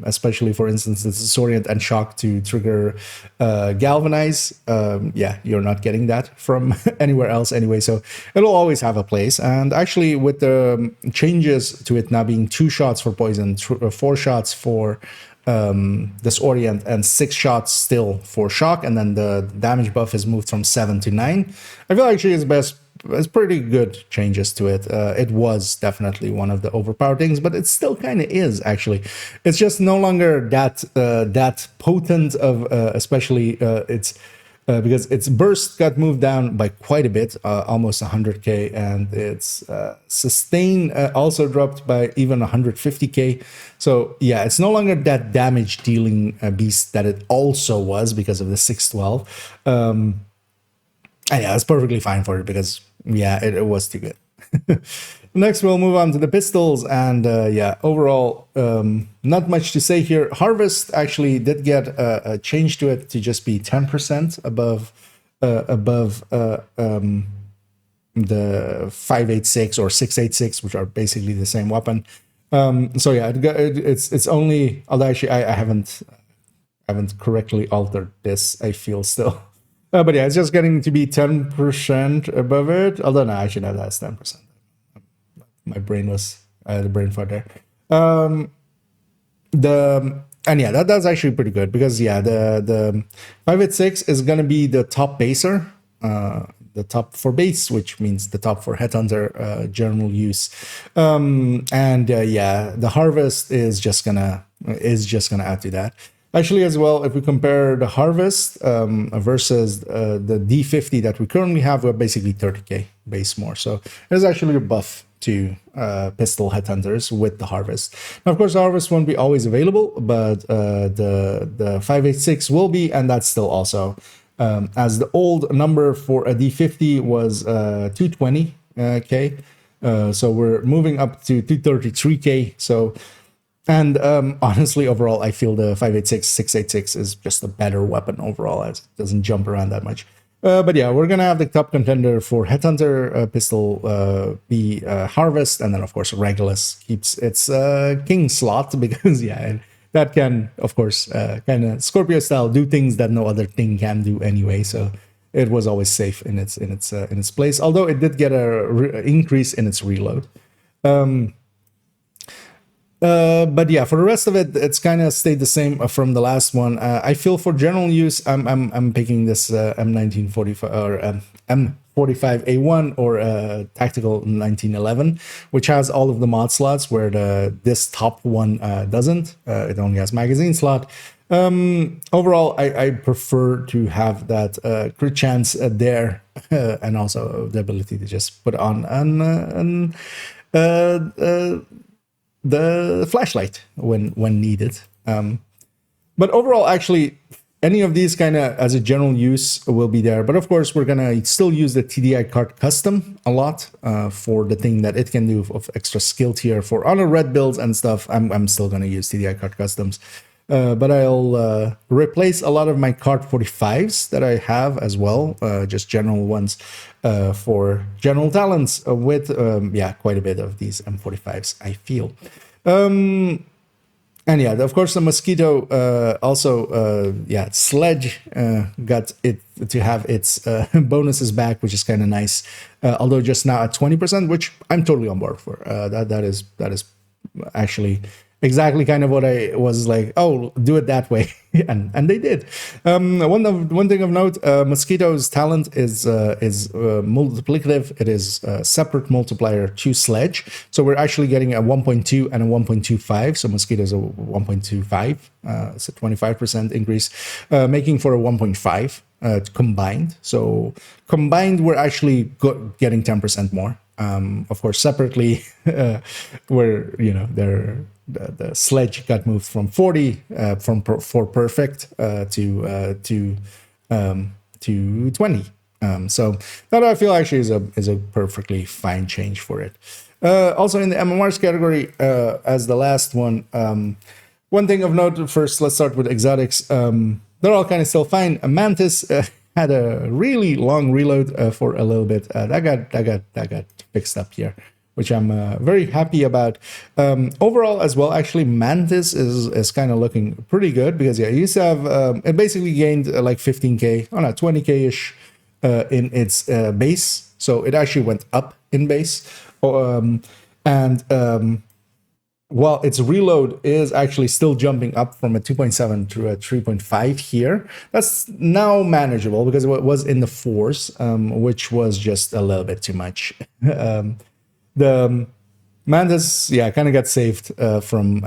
especially, for instance, the disorient and shock to trigger galvanize. Yeah, you're not getting that from anywhere else anyway, so it'll always have a place. And actually, with the changes to it now being 2 shots for poison, 4 shots for disorient, and 6 shots still for shock, and then the damage buff is moved from 7 to 9, I feel actually it's pretty good changes to it. It was definitely one of the overpowered things, but it still kind of is, actually. It's just no longer that potent of, especially because its burst got moved down by quite a bit, almost 100k, and its sustain also dropped by even 150k. So yeah, it's no longer that damage dealing beast that it also was because of the 612. And yeah, it's perfectly fine for it because, yeah, it was too good. Next, we'll move on to the pistols, and yeah, overall, not much to say here. Harvest actually did get a change to it to just be 10% above the 586 or 686, which are basically the same weapon. So yeah, it's only, although actually I haven't correctly altered this, I feel still. But yeah, it's just getting to be 10% above it. Although no, actually no, that's 10%. My brain was the brain fart there. And yeah, that's actually pretty good because yeah, the 586 is gonna be the top baser, the top for base, which means the top for headhunter general use. And yeah, the harvest is just gonna add to that. Actually, as well, if we compare the harvest versus the D50 that we currently have, we're basically 30k base more. So there's actually a buff to pistol headhunters with the harvest. Now, of course, the harvest won't be always available, but the 586 will be, and that's still also as the old number for a D50 was 220k. So we're moving up to 233k. So. And honestly, overall, I feel the 586, 686 is just a better weapon overall, as it doesn't jump around that much. But yeah, we're going to have the top contender for Headhunter pistol be Harvest, and then, of course, Regulus keeps its king slot, because, yeah, that can, of course, kind of Scorpio style do things that no other thing can do anyway, so it was always safe in its place, although it did get a increase in its reload. But yeah, for the rest of it, it's kind of stayed the same from the last one. I feel for general use, I'm picking this M1945 or M45A1 or Tactical 1911, which has all of the mod slots, where this top one doesn't. It only has magazine slot. Overall, I prefer to have that crit chance there, and also the ability to just put on the flashlight when needed. But overall, actually, any of these kind of as a general use will be there. But of course, we're going to still use the TDI card custom a lot for the thing that it can do of extra skill tier for other red builds and stuff. I'm still going to use TDI card customs. But I'll replace a lot of my card 45s that I have as well, just general ones for general talents with, yeah, quite a bit of these M45s, I feel. And yeah, of course, the Mosquito also, yeah, Sledge got it to have its bonuses back, which is kind of nice. Although just now at 20%, which I'm totally on board for. That is actually exactly kind of what I was like, oh, do it that way. and they did. One thing of note, Mosquito's talent is multiplicative. It is a separate multiplier to Sledge. So we're actually getting a 1.2 and a 1.25. So Mosquito's a 1.25. It's a 25% increase, making for a 1.5 combined. So combined, we're actually getting 10% more. Of course, separately, where, you know, the Sledge got moved from 40 for perfect to 20. So that I feel actually is a perfectly fine change for it. Also in the MMRs category, as the last one, one thing of note. First, let's start with exotics. They're all kind of still fine. Mantis had a really long reload for a little bit. That got fixed up here, which I'm very happy about. Overall as well, actually, Mantis is kind of looking pretty good because, yeah, it used to have, it basically gained like 15k, oh no, 20k-ish in its base. So it actually went up in base. While its reload is actually still jumping up from a 2.7 to a 3.5 here, that's now manageable because it was in the 4s, which was just a little bit too much. The Mantis, yeah, kind of got saved from,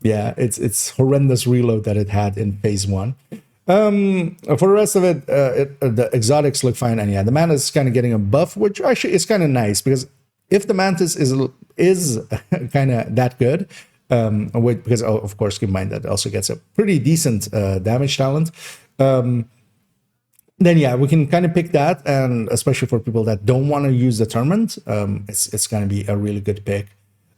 yeah, its horrendous reload that it had in phase 1. For the rest of it, the exotics look fine, and yeah, the Mantis is kind of getting a buff, which actually is kind of nice because if the Mantis is kind of that good, because of course, keep in mind that it also gets a pretty decent damage talent. Then yeah, we can kind of pick that, and especially for people that don't want to use the tournament, it's going to be a really good pick.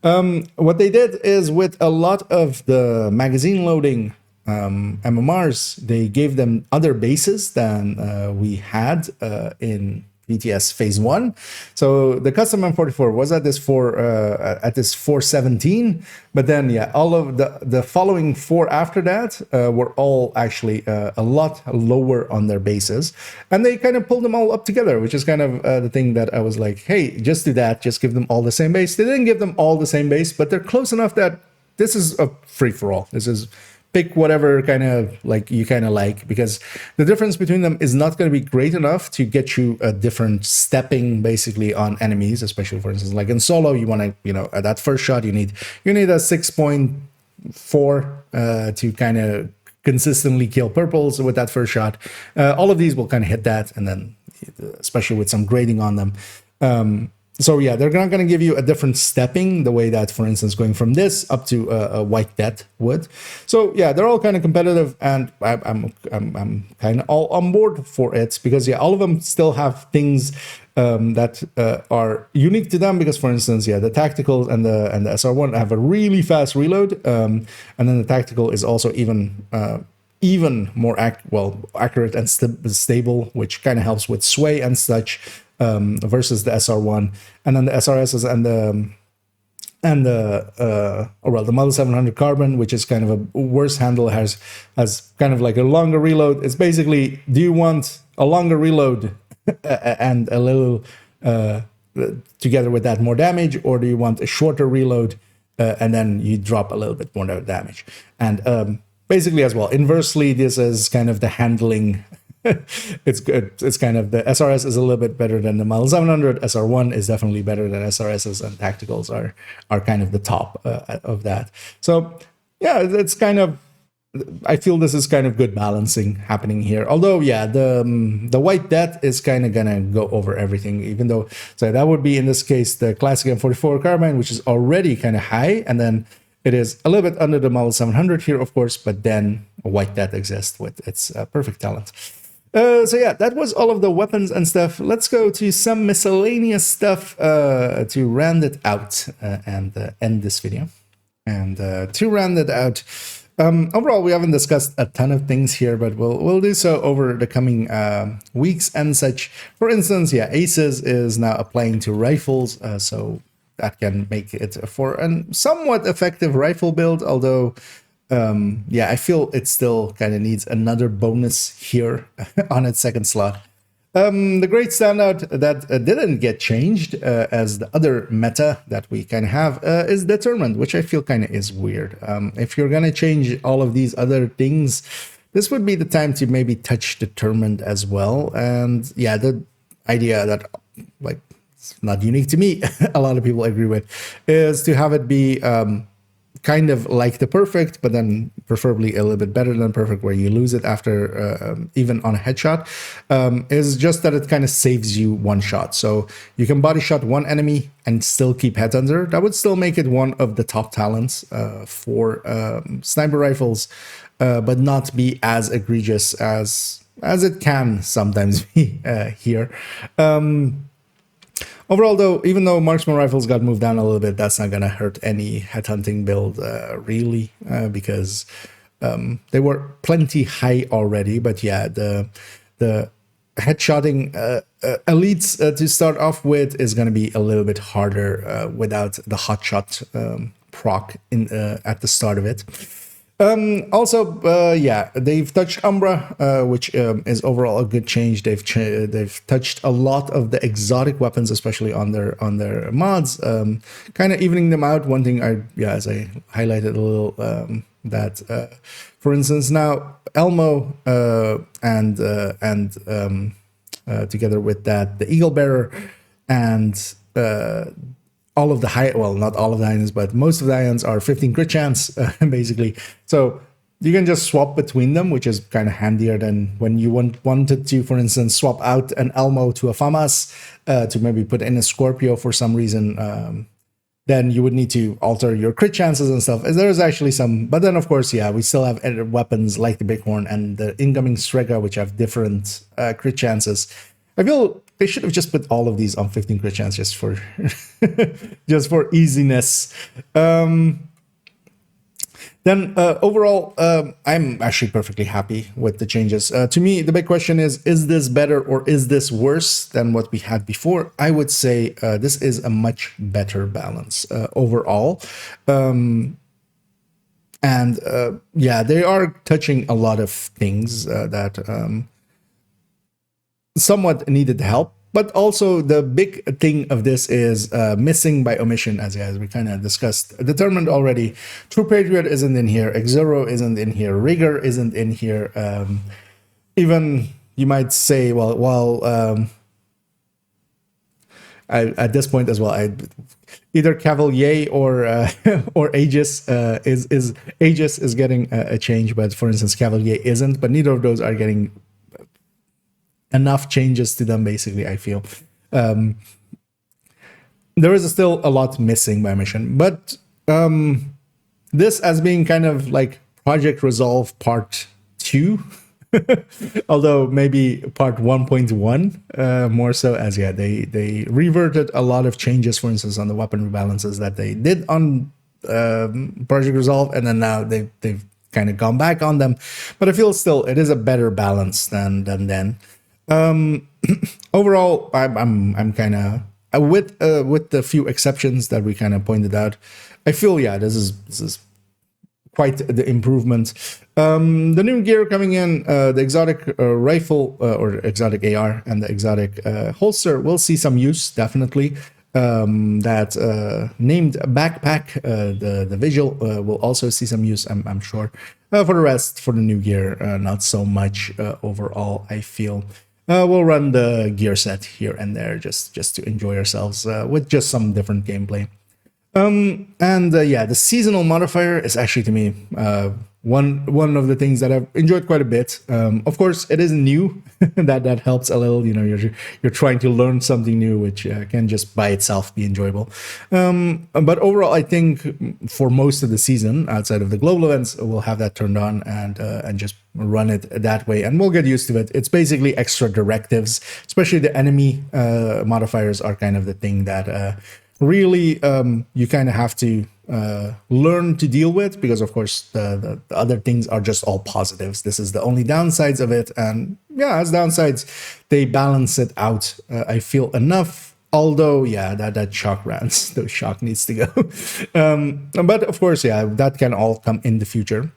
What they did is with a lot of the magazine loading MMRs, they gave them other bases than we had in PTS phase 1. So the custom M44 was at this 417, but then yeah, all of the following 4 after that were all actually a lot lower on their bases, and they kind of pulled them all up together, which is kind of the thing that I was like, hey, just do that, just give them all the same base. They didn't give them all the same base, but they're close enough that this is a free-for-all. This is pick whatever kind of like you kind of like, because the difference between them is not going to be great enough to get you a different stepping basically on enemies, especially for instance like in solo. You want to, you know, at that first shot you need a 6.4 to kind of consistently kill purples with that first shot. All of these will kind of hit that, and then especially with some grading on them. So yeah, they're not going to give you a different stepping the way that, for instance, going from this up to a white death would. So yeah, they're all kind of competitive, and I'm kind of all on board for it because yeah, all of them still have things that are unique to them. Because for instance, yeah, the tactical and the SR1 have a really fast reload, and then the tactical is also even more accurate and stable, which kind of helps with sway and such. Versus the SR1, and then the SRSs and the Model 700 Carbon, which is kind of a worse handle, has kind of like a longer reload. It's basically, do you want a longer reload and a little together with that more damage, or do you want a shorter reload and then you drop a little bit more damage? And basically as well, inversely, this is kind of the handling. It's good. It's kind of, the SRS is a little bit better than the Model 700. SR1 is definitely better than SRSs, and tacticals are kind of the top of that. So yeah, it's kind of, I feel this is kind of good balancing happening here. Although yeah, the white death is kind of gonna go over everything, even though, so that would be in this case the classic M44 carbine, which is already kind of high, and then it is a little bit under the Model 700 here, of course, but then white that exists with its perfect talent. So yeah, that was all of the weapons and stuff. Let's go to some miscellaneous stuff to round it out and end this video. And to round it out, overall, we haven't discussed a ton of things here, but we'll do so over the coming weeks and such. For instance, yeah, Aces is now applying to rifles, so that can make it for a somewhat effective rifle build, although yeah, I feel it still kind of needs another bonus here on its second slot. The great standout that didn't get changed as the other meta that we kind of have is Determined, which I feel kind of is weird. If you're going to change all of these other things, this would be the time to maybe touch Determined as well. And yeah, the idea that, like, it's not unique to me, a lot of people agree with, is to have it be kind of like the perfect, but then preferably a little bit better than perfect, where you lose it after even on a headshot, is just that it kind of saves you one shot. So you can body shot one enemy and still keep headhunter. That would still make it one of the top talents for sniper rifles, but not be as egregious as it can sometimes be here. Overall, though, even though marksman rifles got moved down a little bit, that's not going to hurt any headhunting build, really, because they were plenty high already. But yeah, the headshotting elites to start off with is going to be a little bit harder without the hotshot proc at the start of it. Also, yeah, they've touched Umbra, which is overall a good change. They've touched a lot of the exotic weapons, especially on their mods, kind of evening them out. One thing as I highlighted a little, that for instance now Elmo and together with that the Eagle Bearer and all of the not all of the ions, but most of the ions are 15 crit chance, basically. So you can just swap between them, which is kind of handier than when you wanted to, for instance, swap out an Elmo to a FAMAS to maybe put in a Scorpio for some reason. Then you would need to alter your crit chances and stuff. There's actually some, but then of course, yeah, we still have weapons like the Bighorn and the incoming Strega, which have different crit chances. I feel they should have just put all of these on 15 crit chance just for just for easiness. Then overall, I'm actually perfectly happy with the changes. To me, the big question is this better or is this worse than what we had before? I would say this is a much better balance overall. And yeah, they are touching a lot of things that somewhat needed help, but also the big thing of this is missing by omission, as we kind of discussed. Determined already. True Patriot isn't in here. X0 isn't in here. Rigor isn't in here. Even you might say, at this point as well, either Cavalier or or Aegis Aegis is getting a change, but for instance Cavalier isn't. But neither of those are getting enough changes to them, basically, I feel. There is still a lot missing by mission, but this as being kind of like Project Resolve Part 2, although maybe Part 1.1 more so, as yeah, they reverted a lot of changes, for instance, on the weapon rebalances that they did on Project Resolve, and then now they've kind of gone back on them. But I feel still it is a better balance than then. Overall, I'm kind of with the few exceptions that we kind of pointed out. I feel yeah, this is quite the improvement. The new gear coming in, the exotic rifle or exotic AR and the exotic holster will see some use, definitely. That named backpack, the visual will also see some use, I'm sure. For the rest, for the new gear, not so much overall, I feel. We'll run the gear set here and there just to enjoy ourselves with just some different gameplay. Yeah, the seasonal modifier is actually, to me, one of the things that I've enjoyed quite a bit. Of course, it is new. that helps a little. You know, you're trying to learn something new, which can just by itself be enjoyable. But overall, I think for most of the season, outside of the global events, we'll have that turned on and just run it that way, and we'll get used to it. It's basically extra directives, especially the enemy modifiers are kind of the thing that really you kind of have to learn to deal with, because of course the other things are just all positives. This is the only downsides of it, and yeah, as downsides they balance it out, I feel enough. Although yeah, that shock rounds, those shock needs to go. But of course, yeah, that can all come in the future.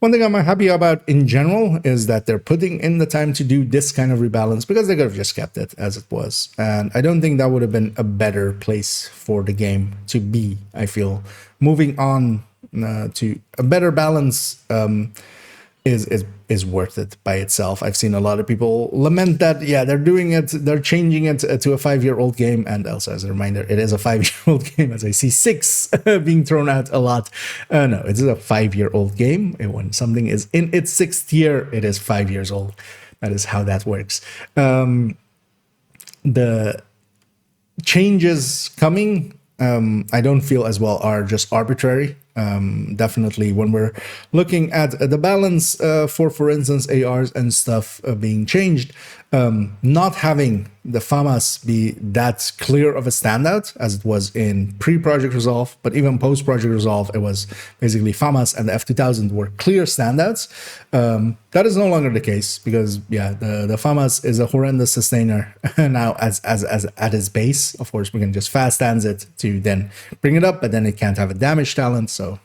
One thing I'm happy about in general is that they're putting in the time to do this kind of rebalance, because they could have just kept it as it was. And I don't think that would have been a better place for the game to be, I feel. Moving on to a better balance is worth it by itself. I've seen a lot of people lament that, yeah, they're doing it, they're changing it to a 5-year-old game. And also, as a reminder, it is a 5-year-old game, as I see 6 being thrown out a lot. No, it is a 5-year-old game. When something is in its 6th year, it is 5 years old. That is how that works. The changes coming, I don't feel as well are just arbitrary. Definitely when we're looking at the balance for instance, ARs and stuff being changed, not having the FAMAS be that clear of a standout as it was in pre-Project Resolve, but even post-Project Resolve, it was basically FAMAS and the F2000 were clear standouts. That is no longer the case, because yeah, the FAMAS is a horrendous sustainer now as at its base. Of course, we can just fast stands it to then bring it up, but then it can't have a damage talent, so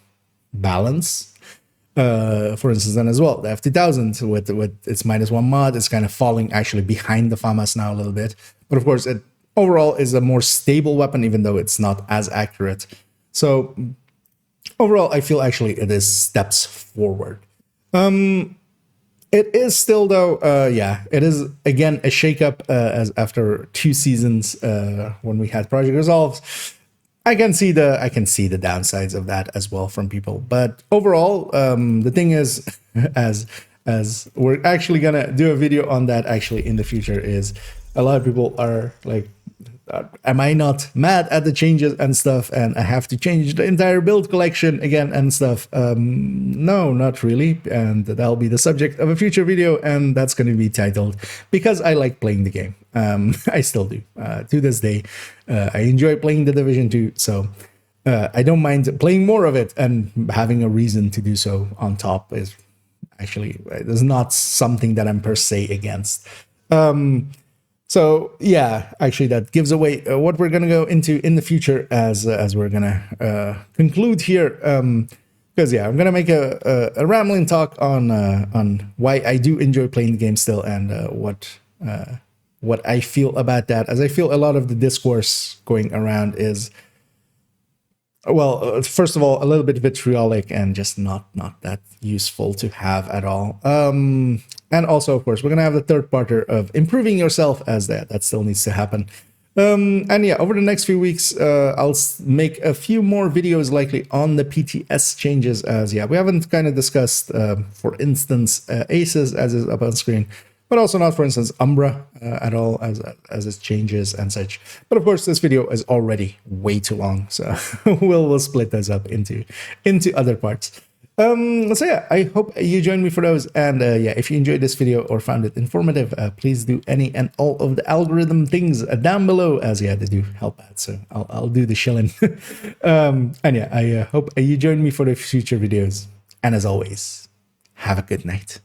balance. For instance, then as well, the F2000 with its -1 mod is kind of falling actually behind the FAMAS now a little bit. But of course, it overall is a more stable weapon, even though it's not as accurate. So overall, I feel actually it is steps forward. It is still though, yeah, it is again a shakeup as after 2 seasons when we had Project Resolve. I can see the downsides of that as well from people, but overall, the thing is, as we're actually gonna do a video on that actually in the future, is a lot of people are like, am I not mad at the changes and stuff, and I have to change the entire build collection again and stuff? No, not really, and that'll be the subject of a future video, and that's going to be titled "Because I Like Playing the Game." I still do to this day. I enjoy playing the Division 2, so I don't mind playing more of it, and having a reason to do so on top is actually not something that I'm per se against. So yeah, actually that gives away what we're gonna go into in the future as we're gonna conclude here. Because yeah, I'm gonna make a rambling talk on why I do enjoy playing the game still, and what I feel about that. As I feel a lot of the discourse going around is, well, first of all, a little bit vitriolic and just not that useful to have at all. And also, of course, we're going to have the third part of improving yourself, as that still needs to happen. And yeah, over the next few weeks, I'll make a few more videos likely on the PTS changes, as yeah, we haven't kind of discussed, for instance, Aces as is up on screen, but also not, for instance, Umbra at all as it changes and such. But of course, this video is already way too long, so we'll split those up into other parts. So yeah, I hope you join me for those, and yeah, if you enjoyed this video or found it informative, please do any and all of the algorithm things down below, as yeah, they do help out, so I'll do the shilling. And yeah, I hope you join me for the future videos, and as always, have a good night.